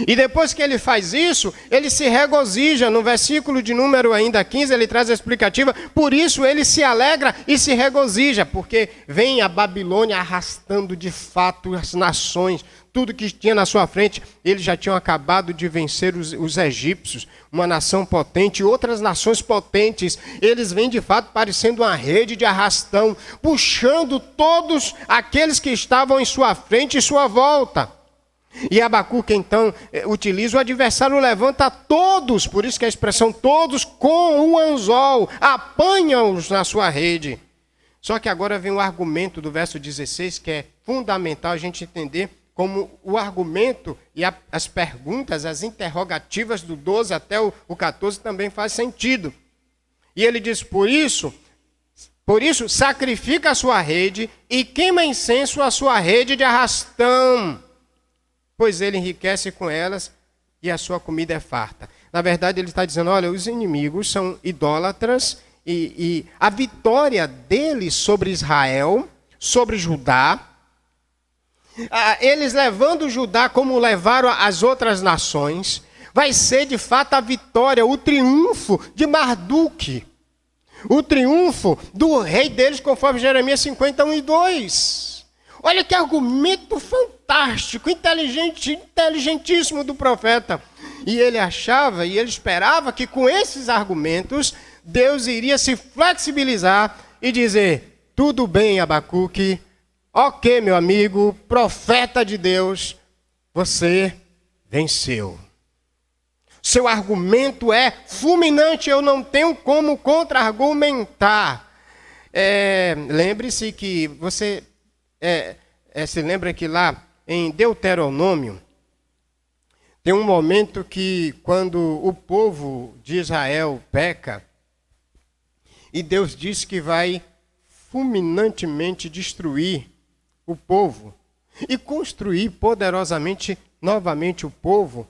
[SPEAKER 1] E depois que ele faz isso, ele se regozija. No versículo de número ainda 15, ele traz a explicativa. Por isso ele se alegra e se regozija, porque vem a Babilônia arrastando de fato as nações. Tudo que tinha na sua frente, eles já tinham acabado de vencer os egípcios, uma nação potente, e outras nações potentes. Eles vêm de fato parecendo uma rede de arrastão, puxando todos aqueles que estavam em sua frente e sua volta. E Abacuque, então, utiliza o adversário, levanta todos, por isso que a expressão todos, com o anzol, apanha-os na sua rede. Só que agora vem o argumento do verso 16, que é fundamental a gente entender como o argumento e as perguntas, as interrogativas do 12 até o 14 também faz sentido. E ele diz, por isso, sacrifica a sua rede e queima incenso a sua rede de arrastão, pois ele enriquece com elas e a sua comida é farta. Na verdade, ele está dizendo, olha, os inimigos são idólatras e a vitória deles sobre Israel, sobre Judá, eles levando Judá como levaram as outras nações, vai ser de fato a vitória, o triunfo de Marduque, o triunfo do rei deles, conforme Jeremias 51:2. Olha que argumento fantástico, inteligentíssimo do profeta. E ele achava e ele esperava que com esses argumentos Deus iria se flexibilizar e dizer, tudo bem, Abacuque, ok, meu amigo, profeta de Deus, você venceu. Seu argumento é fulminante, eu não tenho como contra-argumentar. Lembre-se que você se lembra que lá em Deuteronômio, tem um momento que quando o povo de Israel peca, e Deus diz que vai fulminantemente destruir o povo e construir poderosamente novamente o povo,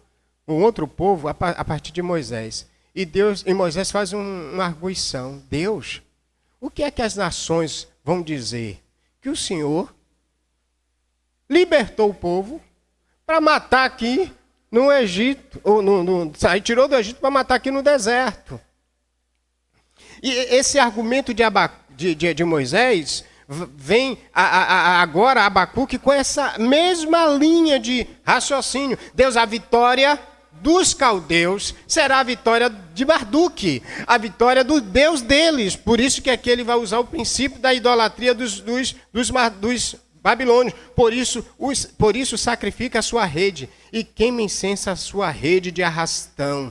[SPEAKER 1] um outro povo, a partir de Moisés. E Moisés faz uma arguição. Deus, o que é que as nações vão dizer? Que o Senhor libertou o povo para matar aqui no Egito, tirou do Egito para matar aqui no deserto. E esse argumento de Moisés vem agora Abacuque com essa mesma linha de raciocínio. Deus, a vitória dos caldeus será a vitória de Marduque, a vitória do Deus deles. Por isso que aqui ele vai usar o princípio da idolatria dos babilônios. Por isso sacrifica a sua rede e queima incenso a sua rede de arrastão.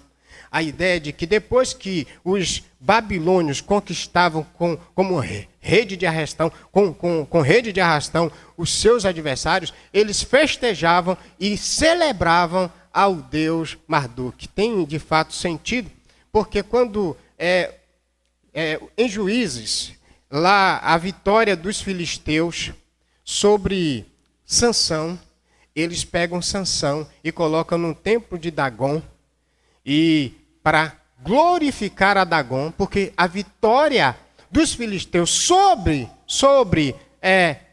[SPEAKER 1] A ideia de que depois que os babilônios conquistavam como rede de arrastão, com rede de arrastão os seus adversários, eles festejavam e celebravam ao Deus Marduque. Tem de fato sentido, porque quando em Juízes, lá a vitória dos filisteus sobre Sansão, eles pegam Sansão e colocam no templo de Dagon, e para glorificar a Dagon, porque a vitória dos filisteus sobre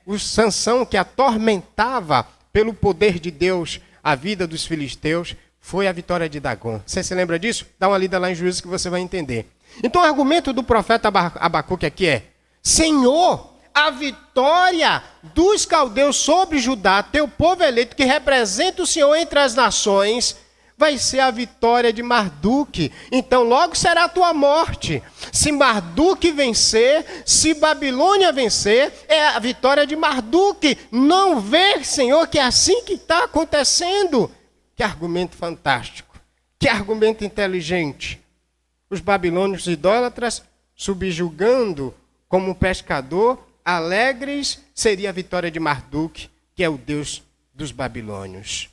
[SPEAKER 1] o Sansão, que atormentava pelo poder de Deus a vida dos filisteus, foi a vitória de Dagon. Você se lembra disso? Dá uma lida lá em Juízes que você vai entender. Então o argumento do profeta Abacuque aqui é, Senhor, a vitória dos caldeus sobre Judá, teu povo eleito, que representa o Senhor entre as nações, vai ser a vitória de Marduque. Então logo será a tua morte. Se Marduque vencer, se Babilônia vencer, é a vitória de Marduque. Não vê, Senhor, que é assim que está acontecendo. Que argumento fantástico. Que argumento inteligente. Os babilônios idólatras subjugando como pescador, alegres, seria a vitória de Marduque, que é o Deus dos babilônios.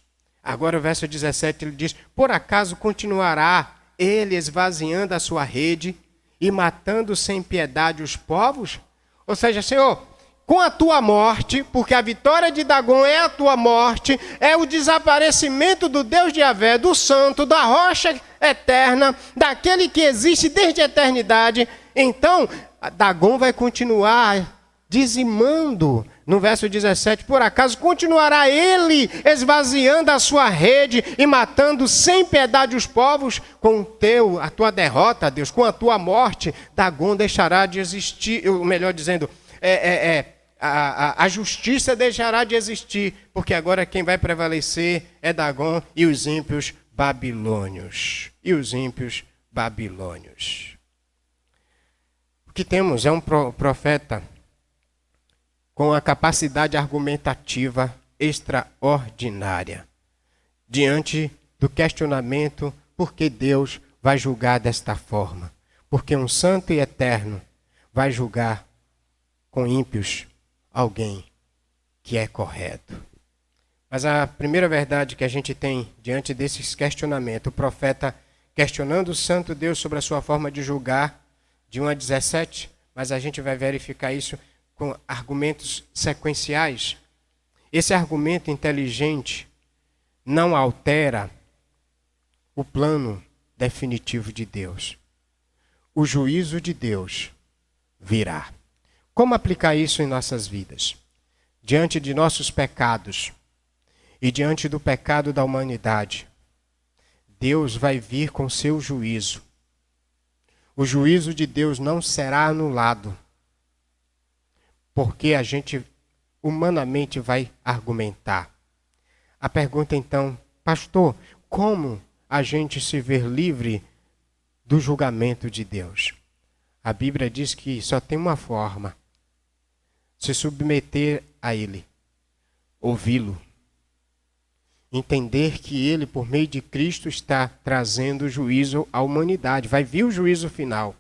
[SPEAKER 1] Agora o verso 17 ele diz, por acaso continuará ele esvaziando a sua rede e matando sem piedade os povos? Ou seja, Senhor, com a tua morte, porque a vitória de Dagon é a tua morte, é o desaparecimento do Deus de Javé, do santo, da rocha eterna, daquele que existe desde a eternidade. Então, Dagon vai continuar dizimando. No verso 17, por acaso continuará ele esvaziando a sua rede e matando sem piedade os povos? Com a tua derrota, Deus, com a tua morte, Dagon deixará de existir, ou melhor dizendo, a justiça deixará de existir, porque agora quem vai prevalecer é Dagon e os ímpios babilônios. O que temos é um profeta com a capacidade argumentativa extraordinária. diante do questionamento por que Deus vai julgar desta forma. Porque um santo e eterno vai julgar com ímpios alguém que é correto. Mas a primeira verdade que a gente tem diante desses questionamentos, o profeta questionando o santo Deus sobre a sua forma de julgar, de 1 a 17, mas a gente vai verificar isso com argumentos sequenciais. Esse argumento inteligente não altera o plano definitivo de Deus. O juízo de Deus virá. Como aplicar isso em nossas vidas? Diante de nossos pecados e diante do pecado da humanidade, Deus vai vir com seu juízo. O juízo de Deus não será anulado, porque a gente humanamente vai argumentar. A pergunta então, pastor, como a gente se ver livre do julgamento de Deus? A Bíblia diz que só tem uma forma: se submeter a Ele, ouvi-lo, entender que Ele, por meio de Cristo, está trazendo juízo à humanidade. Vai vir o juízo final.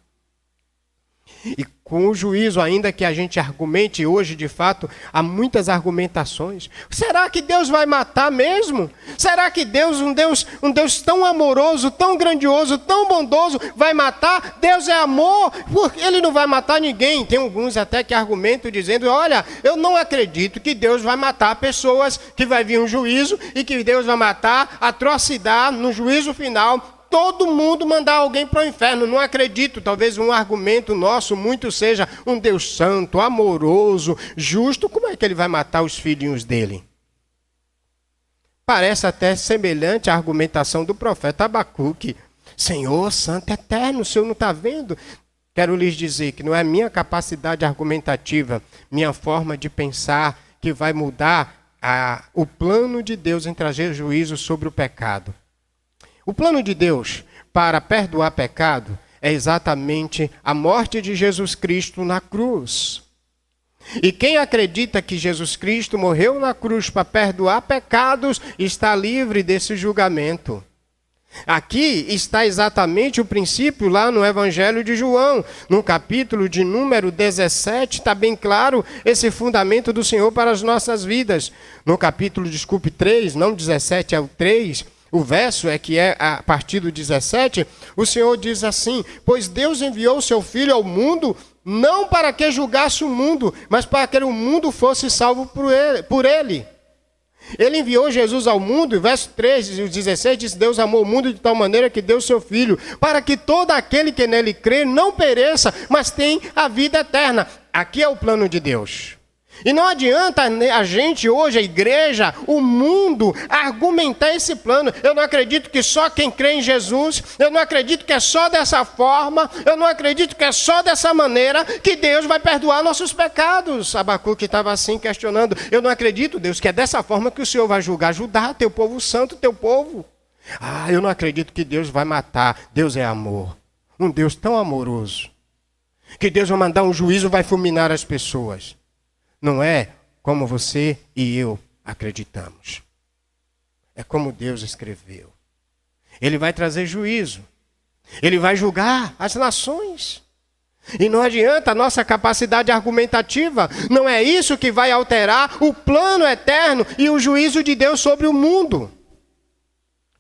[SPEAKER 1] E com o juízo, ainda que a gente argumente hoje, de fato, há muitas argumentações. Será que Deus vai matar mesmo? Será que Deus, um Deus tão amoroso, tão grandioso, tão bondoso, vai matar? Deus é amor, porque Ele não vai matar ninguém. Tem alguns até que argumentam dizendo, olha, eu não acredito que Deus vai matar pessoas, que vai vir um juízo e que Deus vai matar, atrocidade no juízo final, todo mundo mandar alguém para o inferno. Não acredito. Talvez um argumento nosso muito seja um Deus santo, amoroso, justo. Como é que Ele vai matar os filhinhos dele? Parece até semelhante à argumentação do profeta Abacuque. Senhor, santo eterno, o Senhor não está vendo? Quero lhes dizer que não é minha capacidade argumentativa, minha forma de pensar que vai mudar o plano de Deus em trazer juízo sobre o pecado. O plano de Deus para perdoar pecado é exatamente a morte de Jesus Cristo na cruz. E quem acredita que Jesus Cristo morreu na cruz para perdoar pecados está livre desse julgamento. Aqui está exatamente o princípio lá no Evangelho de João. No capítulo de número 17, está bem claro esse fundamento do Senhor para as nossas vidas. No capítulo, 3, não 17, é o 3, o verso é que é a partir do 17, o Senhor diz assim, pois Deus enviou o seu Filho ao mundo, não para que julgasse o mundo, mas para que o mundo fosse salvo por ele. Ele enviou Jesus ao mundo, e verso 13 e 16 diz, Deus amou o mundo de tal maneira que deu o seu Filho, para que todo aquele que nele crê não pereça, mas tenha a vida eterna. Aqui é o plano de Deus. E não adianta a gente hoje, a igreja, o mundo, argumentar esse plano. Eu não acredito que só quem crê em Jesus, eu não acredito que é só dessa forma, eu não acredito que é só dessa maneira que Deus vai perdoar nossos pecados. Abacuque estava assim questionando, eu não acredito, Deus, que é dessa forma que o Senhor vai julgar Judá, teu povo santo, teu povo. Eu não acredito que Deus vai matar, Deus é amor. Um Deus tão amoroso, que Deus vai mandar um juízo, vai fulminar as pessoas. Não é como você e eu acreditamos. É como Deus escreveu. Ele vai trazer juízo. Ele vai julgar as nações. E não adianta a nossa capacidade argumentativa. Não é isso que vai alterar o plano eterno e o juízo de Deus sobre o mundo.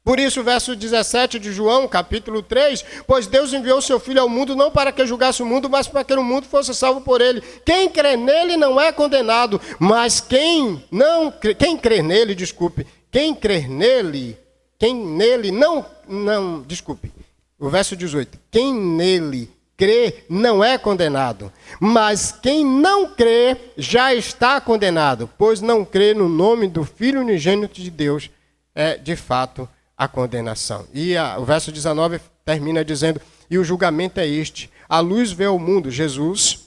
[SPEAKER 1] Por isso, o verso 17 de João, capítulo 3, pois Deus enviou seu Filho ao mundo não para que julgasse o mundo, mas para que o mundo fosse salvo por ele. Quem crê nele não é condenado, mas quem crer nele, o verso 18, quem nele crê não é condenado, mas quem não crê já está condenado, pois não crê no nome do Filho unigênito de Deus, é de fato a condenação. E o verso 19 termina dizendo, e o julgamento é este, a luz veio ao mundo, Jesus,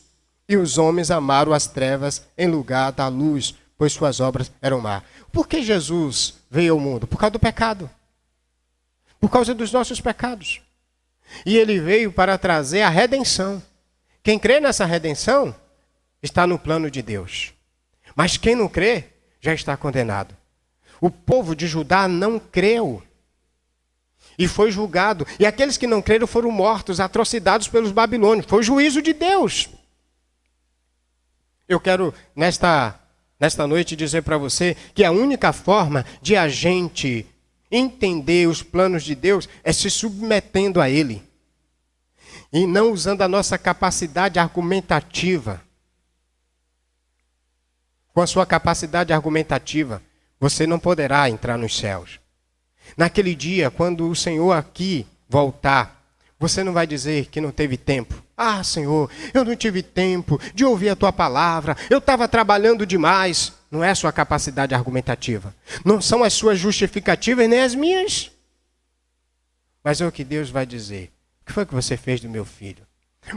[SPEAKER 1] e os homens amaram as trevas em lugar da luz, pois suas obras eram má. Por que Jesus veio ao mundo? Por causa do pecado. Por causa dos nossos pecados. E ele veio para trazer a redenção. Quem crê nessa redenção está no plano de Deus. Mas quem não crê já está condenado. O povo de Judá não creu e foi julgado. E aqueles que não creram foram mortos, atrocidades pelos babilônios. Foi o juízo de Deus. Eu quero, nesta noite, dizer para você que a única forma de a gente entender os planos de Deus é se submetendo a Ele. E não usando a nossa capacidade argumentativa. Com a sua capacidade argumentativa, você não poderá entrar nos céus. Naquele dia, quando o Senhor aqui voltar, você não vai dizer que não teve tempo. Ah, Senhor, eu não tive tempo de ouvir a Tua palavra, eu estava trabalhando demais. Não é a sua capacidade argumentativa. Não são as suas justificativas nem as minhas. Mas é o que Deus vai dizer. O que foi que você fez do meu filho?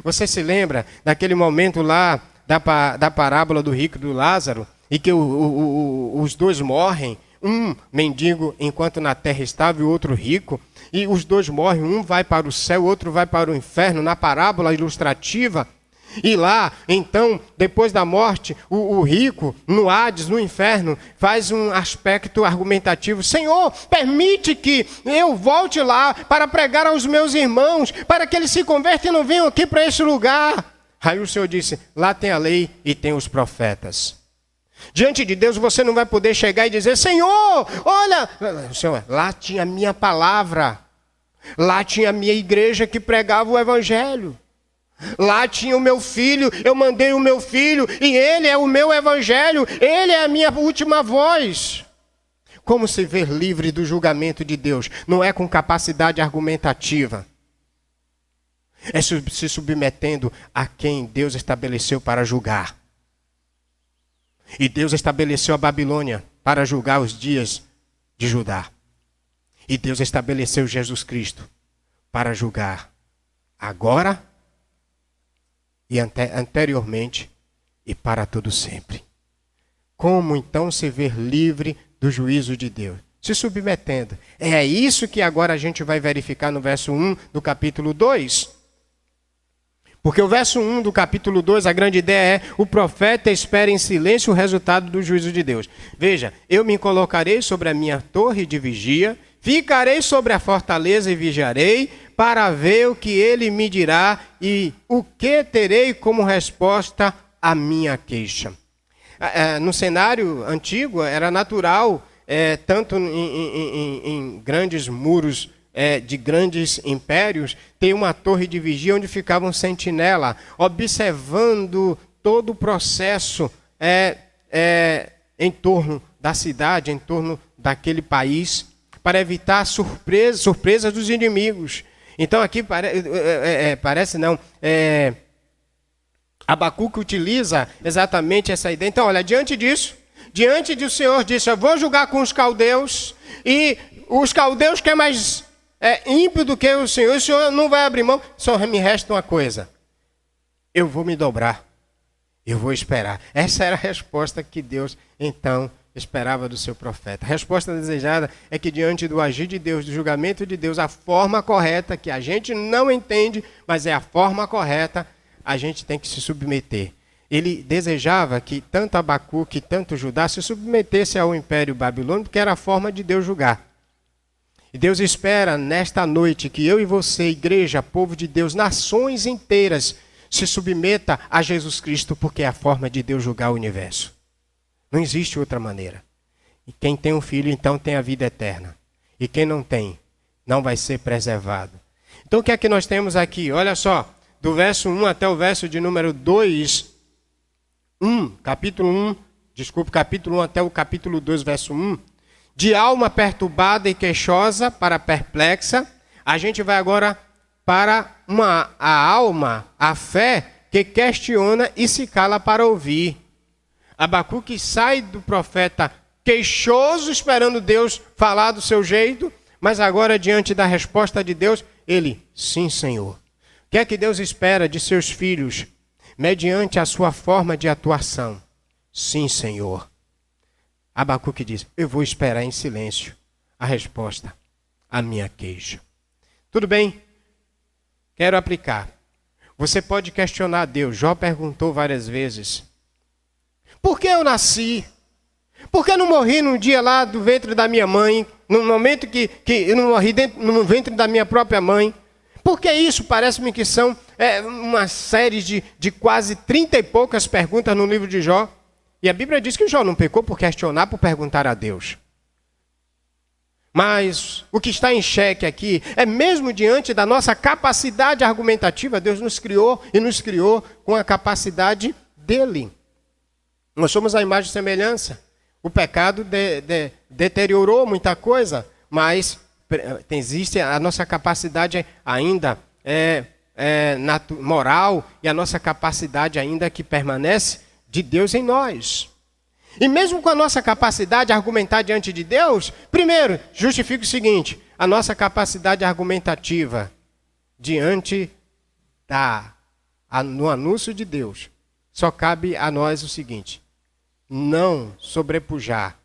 [SPEAKER 1] Você se lembra daquele momento lá da parábola do rico e do Lázaro, e que os dois morrem, um mendigo enquanto na terra estava e o outro rico, e os dois morrem, um vai para o céu, o outro vai para o inferno, na parábola ilustrativa. E lá, então, depois da morte, o rico, no Hades, no inferno, faz um aspecto argumentativo. Senhor, permite que eu volte lá para pregar aos meus irmãos, para que eles se convertam e não venham aqui para esse lugar. Aí o Senhor disse, lá tem a lei e tem os profetas. Diante de Deus você não vai poder chegar e dizer, Senhor, olha, Senhor, lá tinha a minha palavra, lá tinha a minha igreja que pregava o evangelho. Lá tinha o meu filho, eu mandei o meu filho, e ele é o meu evangelho, ele é a minha última voz. Como se ver livre do julgamento de Deus? Não é com capacidade argumentativa. É se submetendo a quem Deus estabeleceu para julgar. E Deus estabeleceu a Babilônia para julgar os dias de Judá. E Deus estabeleceu Jesus Cristo para julgar agora e anteriormente e para todo sempre. Como então se ver livre do juízo de Deus? Se submetendo. É isso que agora a gente vai verificar no verso 1 do capítulo 2. Porque o verso 1 do capítulo 2, a grande ideia é: o profeta espera em silêncio o resultado do juízo de Deus. Veja, eu me colocarei sobre a minha torre de vigia, ficarei sobre a fortaleza e vigiarei, para ver o que ele me dirá e o que terei como resposta à minha queixa. No cenário antigo, era natural, tanto em grandes muros de grandes impérios, ter uma torre de vigia onde ficava um sentinela, observando todo o processo em torno da cidade, em torno daquele país, para evitar surpresas dos inimigos. Então aqui Abacuque utiliza exatamente essa ideia. Então, olha, diante do Senhor disse, eu vou julgar com os caldeus, e os caldeus que é mais ímpio do que o Senhor não vai abrir mão, só me resta uma coisa, eu vou me dobrar, eu vou esperar. Essa era a resposta que Deus, então, esperava do seu profeta. A resposta desejada é que diante do agir de Deus, do julgamento de Deus, a forma correta, que a gente não entende, mas é a forma correta, a gente tem que se submeter. Ele desejava que tanto Abacuque, tanto Judá se submetesse ao Império Babilônico, porque era a forma de Deus julgar. E Deus espera nesta noite que eu e você, igreja, povo de Deus, nações inteiras, se submeta a Jesus Cristo, porque é a forma de Deus julgar o universo. Não existe outra maneira. E quem tem um filho, então, tem a vida eterna. E quem não tem, não vai ser preservado. Então, o que é que nós temos aqui? Olha só, do verso 1 até o verso de número 2, capítulo 1 até o capítulo 2, verso 1. De alma perturbada e queixosa para perplexa, a gente vai agora para a alma, a fé, que questiona e se cala para ouvir. Abacuque sai do profeta queixoso, esperando Deus falar do seu jeito, mas agora, diante da resposta de Deus, ele, sim, Senhor. O que é que Deus espera de seus filhos, mediante a sua forma de atuação? Sim, Senhor. Abacuque diz, eu vou esperar em silêncio a resposta à minha queixa. Tudo bem? Quero aplicar. Você pode questionar Deus. Jó perguntou várias vezes, por que eu nasci? Por que eu não morri num dia lá do ventre da minha mãe, no momento que eu não morri no ventre da minha própria mãe? Porque isso parece-me que são uma série de quase 30 e poucas perguntas no livro de Jó. E a Bíblia diz que Jó não pecou por questionar, por perguntar a Deus. Mas o que está em xeque aqui é mesmo diante da nossa capacidade argumentativa, Deus nos criou e nos criou com a capacidade dele. Nós somos a imagem e semelhança. O pecado deteriorou muita coisa, mas existe a nossa capacidade ainda moral e a nossa capacidade ainda que permanece de Deus em nós. E mesmo com a nossa capacidade de argumentar diante de Deus, primeiro, justifica o seguinte: a nossa capacidade argumentativa diante no anúncio de Deus, só cabe a nós o seguinte: não sobrepujar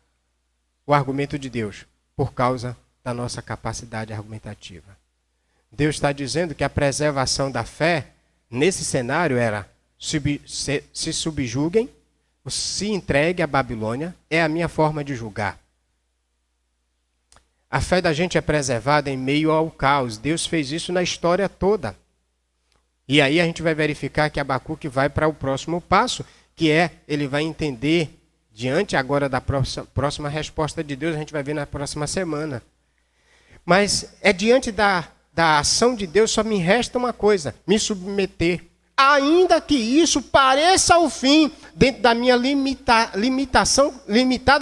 [SPEAKER 1] o argumento de Deus por causa da nossa capacidade argumentativa. Deus está dizendo que a preservação da fé, nesse cenário, era se subjuguem, se entregue à Babilônia, é a minha forma de julgar. A fé da gente é preservada em meio ao caos. Deus fez isso na história toda. E aí a gente vai verificar que Abacuque vai para o próximo passo, que ele vai entender, diante agora da próxima resposta de Deus, a gente vai ver na próxima semana. Mas diante da ação de Deus, só me resta uma coisa: me submeter. Ainda que isso pareça o fim, dentro da minha limitada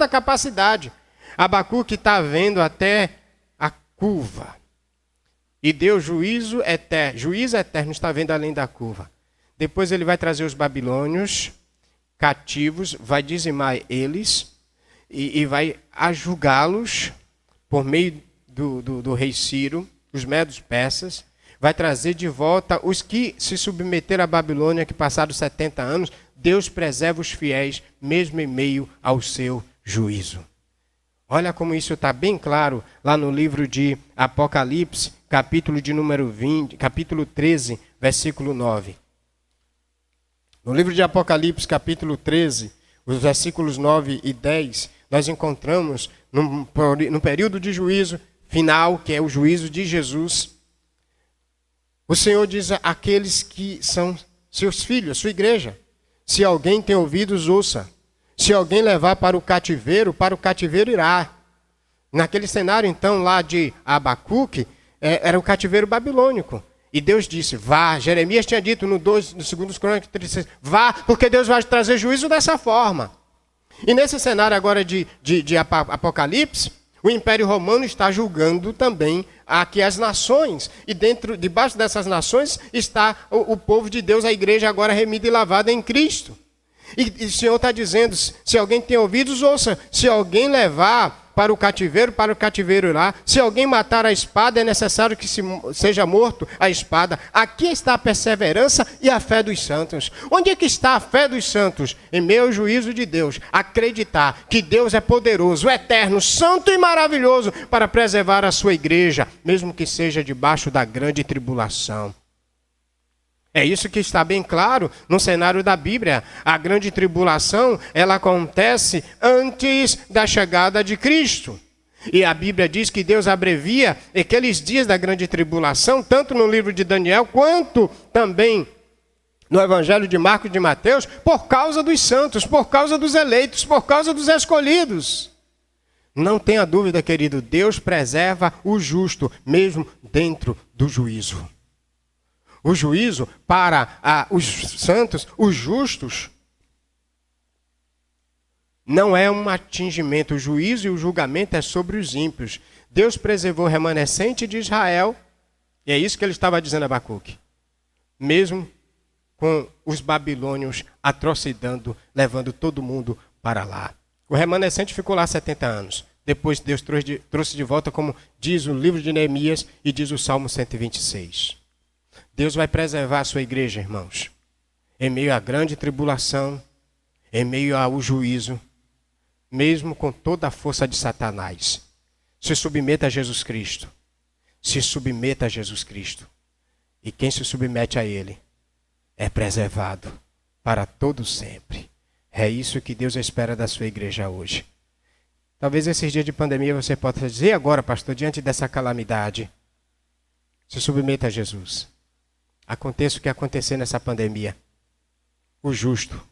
[SPEAKER 1] capacidade. Abacuque está vendo até a curva. E Deus, juízo eterno, está vendo além da curva. Depois ele vai trazer os babilônios cativos, vai dizimar eles e vai julgá-los por meio do rei Ciro, os medos persas. Vai trazer de volta os que se submeteram à Babilônia, que passaram 70 anos. Deus preserva os fiéis, mesmo em meio ao seu juízo. Olha como isso está bem claro lá no livro de Apocalipse, capítulo 13, versículo 9. No livro de Apocalipse, capítulo 13, os versículos 9 e 10, nós encontramos, no período de juízo final, que é o juízo de Jesus, o Senhor diz àqueles que são seus filhos, sua igreja: se alguém tem ouvidos, ouça. Se alguém levar para o cativeiro irá. Naquele cenário, então, lá de Abacuque, era o cativeiro babilônico. E Deus disse: vá. Jeremias tinha dito no 2 Crônicas 36, vá, porque Deus vai trazer juízo dessa forma. E nesse cenário agora de Apocalipse, o Império Romano está julgando também aqui as nações. E debaixo dessas nações está o povo de Deus, a igreja agora remida e lavada em Cristo. E o Senhor está dizendo: se alguém tem ouvidos, ouça. Se alguém levar para o cativeiro irá. Se alguém matar a espada, é necessário que seja morto a espada. Aqui está a perseverança e a fé dos santos. Onde é que está a fé dos santos? Em meio ao juízo de Deus. Acreditar que Deus é poderoso, eterno, santo e maravilhoso para preservar a sua igreja, mesmo que seja debaixo da grande tribulação. É isso que está bem claro no cenário da Bíblia. A grande tribulação, ela acontece antes da chegada de Cristo. E a Bíblia diz que Deus abrevia aqueles dias da grande tribulação, tanto no livro de Daniel, quanto também no Evangelho de Marcos e de Mateus, por causa dos santos, por causa dos eleitos, por causa dos escolhidos. Não tenha dúvida, querido, Deus preserva o justo, mesmo dentro do juízo. O juízo para os santos, os justos, não é um atingimento. O juízo e o julgamento é sobre os ímpios. Deus preservou o remanescente de Israel, e é isso que ele estava dizendo a Abacuque. Mesmo com os babilônios atrocidando, levando todo mundo para lá. O remanescente ficou lá 70 anos. Depois Deus trouxe de volta, como diz o livro de Neemias e diz o Salmo 126. Deus vai preservar a sua igreja, irmãos, em meio à grande tribulação, em meio ao juízo, mesmo com toda a força de Satanás. Se submeta a Jesus Cristo. Se submeta a Jesus Cristo. E quem se submete a Ele é preservado para todo sempre. É isso que Deus espera da sua igreja hoje. Talvez esses dias de pandemia você possa dizer: e agora, pastor, diante dessa calamidade, se submeta a Jesus. Aconteça o que acontecer nessa pandemia, o justo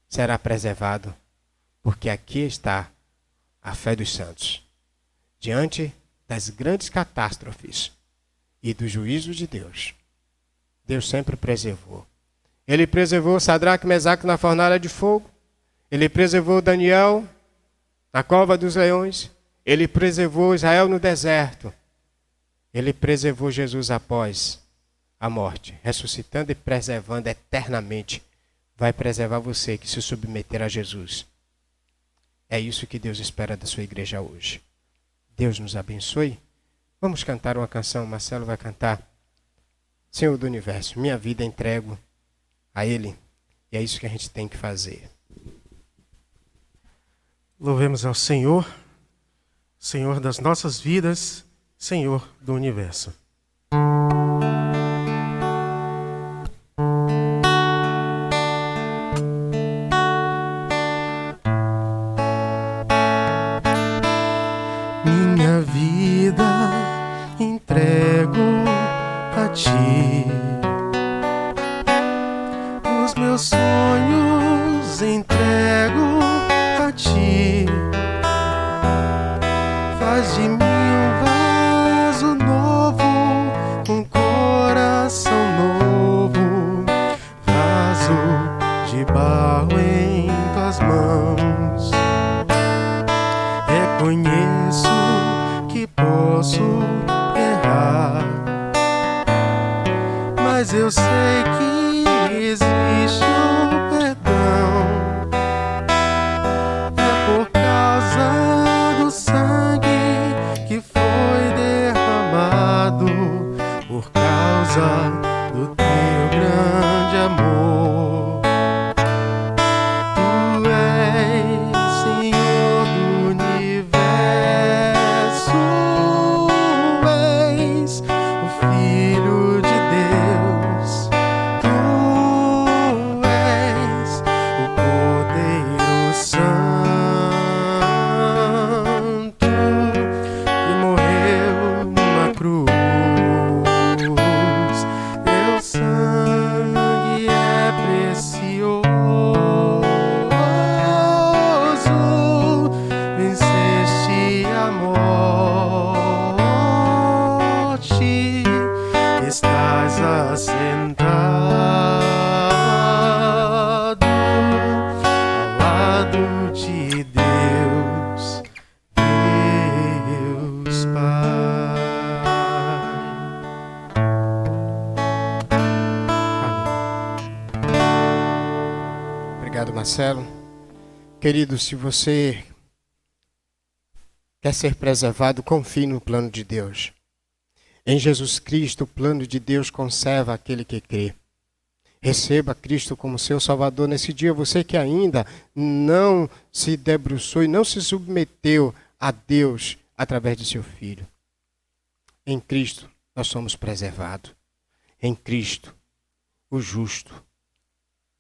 [SPEAKER 1] será preservado, porque aqui está a fé dos santos. Diante das grandes catástrofes e do juízo de Deus, Deus sempre preservou. Ele preservou Sadraque e Mesaque na fornalha de fogo. Ele preservou Daniel na cova dos leões. Ele preservou Israel no deserto. Ele preservou Jesus após a morte, ressuscitando e preservando eternamente. Vai preservar você que se submeter a Jesus. É isso que Deus espera da sua igreja hoje. Deus nos abençoe. Vamos cantar uma canção. Marcelo vai cantar. Senhor do Universo, minha vida entrego a Ele. E é isso que a gente tem que fazer.
[SPEAKER 2] Louvemos ao Senhor, Senhor das nossas vidas, Senhor do Universo. Minha vida entrego a Ti, os meus sonhos entrego a Ti. Faz de mim um vaso novo, um coração novo, vaso de barro em Tuas mãos. Reconheço que posso errar, mas eu sei que existe o perdão. É por causa do sangue que foi derramado, por causa do Teu grande amor. Tu és Senhor do Universo, és o Filho de Deus. Tu és o Cordeiro Santo que morreu numa cruz. Teu sangue é precioso, venceste a morte, estás assentado ao lado de Deus, Deus Pai. Amém.
[SPEAKER 1] Obrigado, Marcelo. Querido, se você quer ser preservado, confie no plano de Deus. Em Jesus Cristo, o plano de Deus conserva aquele que crê. Receba Cristo como seu Salvador nesse dia. Você que ainda não se debruçou e não se submeteu a Deus através de seu Filho. Em Cristo, nós somos preservados. Em Cristo, o justo,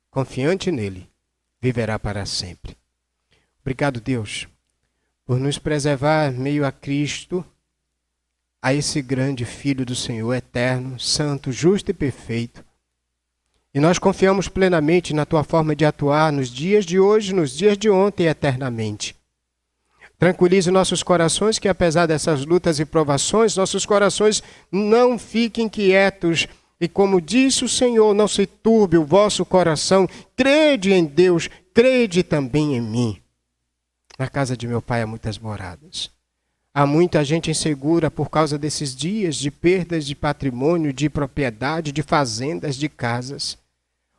[SPEAKER 1] confiante nele, viverá para sempre. Obrigado, Deus, por nos preservar meio a Cristo, a esse grande Filho do Senhor, eterno, santo, justo e perfeito. E nós confiamos plenamente na Tua forma de atuar nos dias de hoje, nos dias de ontem e eternamente. Tranquilize nossos corações que, apesar dessas lutas e provações, nossos corações não fiquem quietos. E como disse o Senhor, não se turbe o vosso coração. Crede em Deus, crede também em mim. Na casa de meu Pai há muitas moradas. Há muita gente insegura por causa desses dias de perdas de patrimônio, de propriedade, de fazendas, de casas.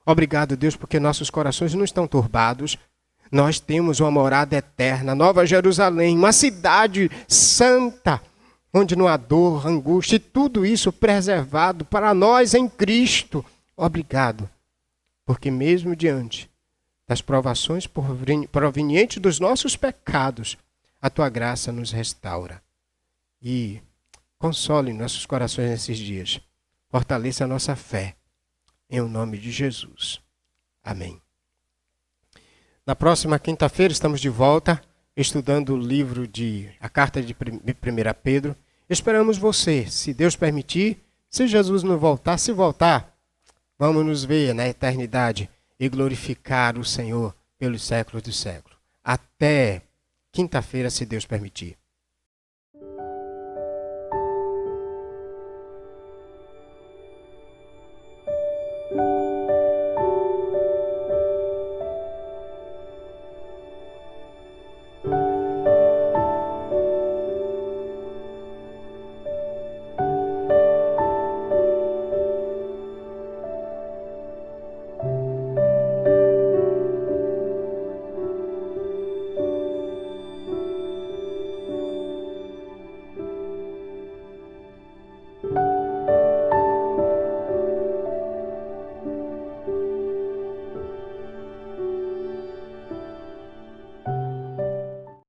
[SPEAKER 1] Obrigado, Deus, porque nossos corações não estão turbados. Nós temos uma morada eterna, Nova Jerusalém, uma cidade santa, onde não há dor, angústia, e tudo isso preservado para nós em Cristo. Obrigado, porque mesmo diante das provações provenientes dos nossos pecados, a Tua graça nos restaura. E console nossos corações nesses dias. Fortaleça a nossa fé. Em o nome de Jesus. Amém. Na próxima quinta-feira estamos de volta estudando o livro a carta de 1 Pedro. Esperamos você, se Deus permitir, se Jesus não voltar, se voltar, vamos nos ver na eternidade e glorificar o Senhor pelos séculos dos séculos. Até quinta-feira, se Deus permitir.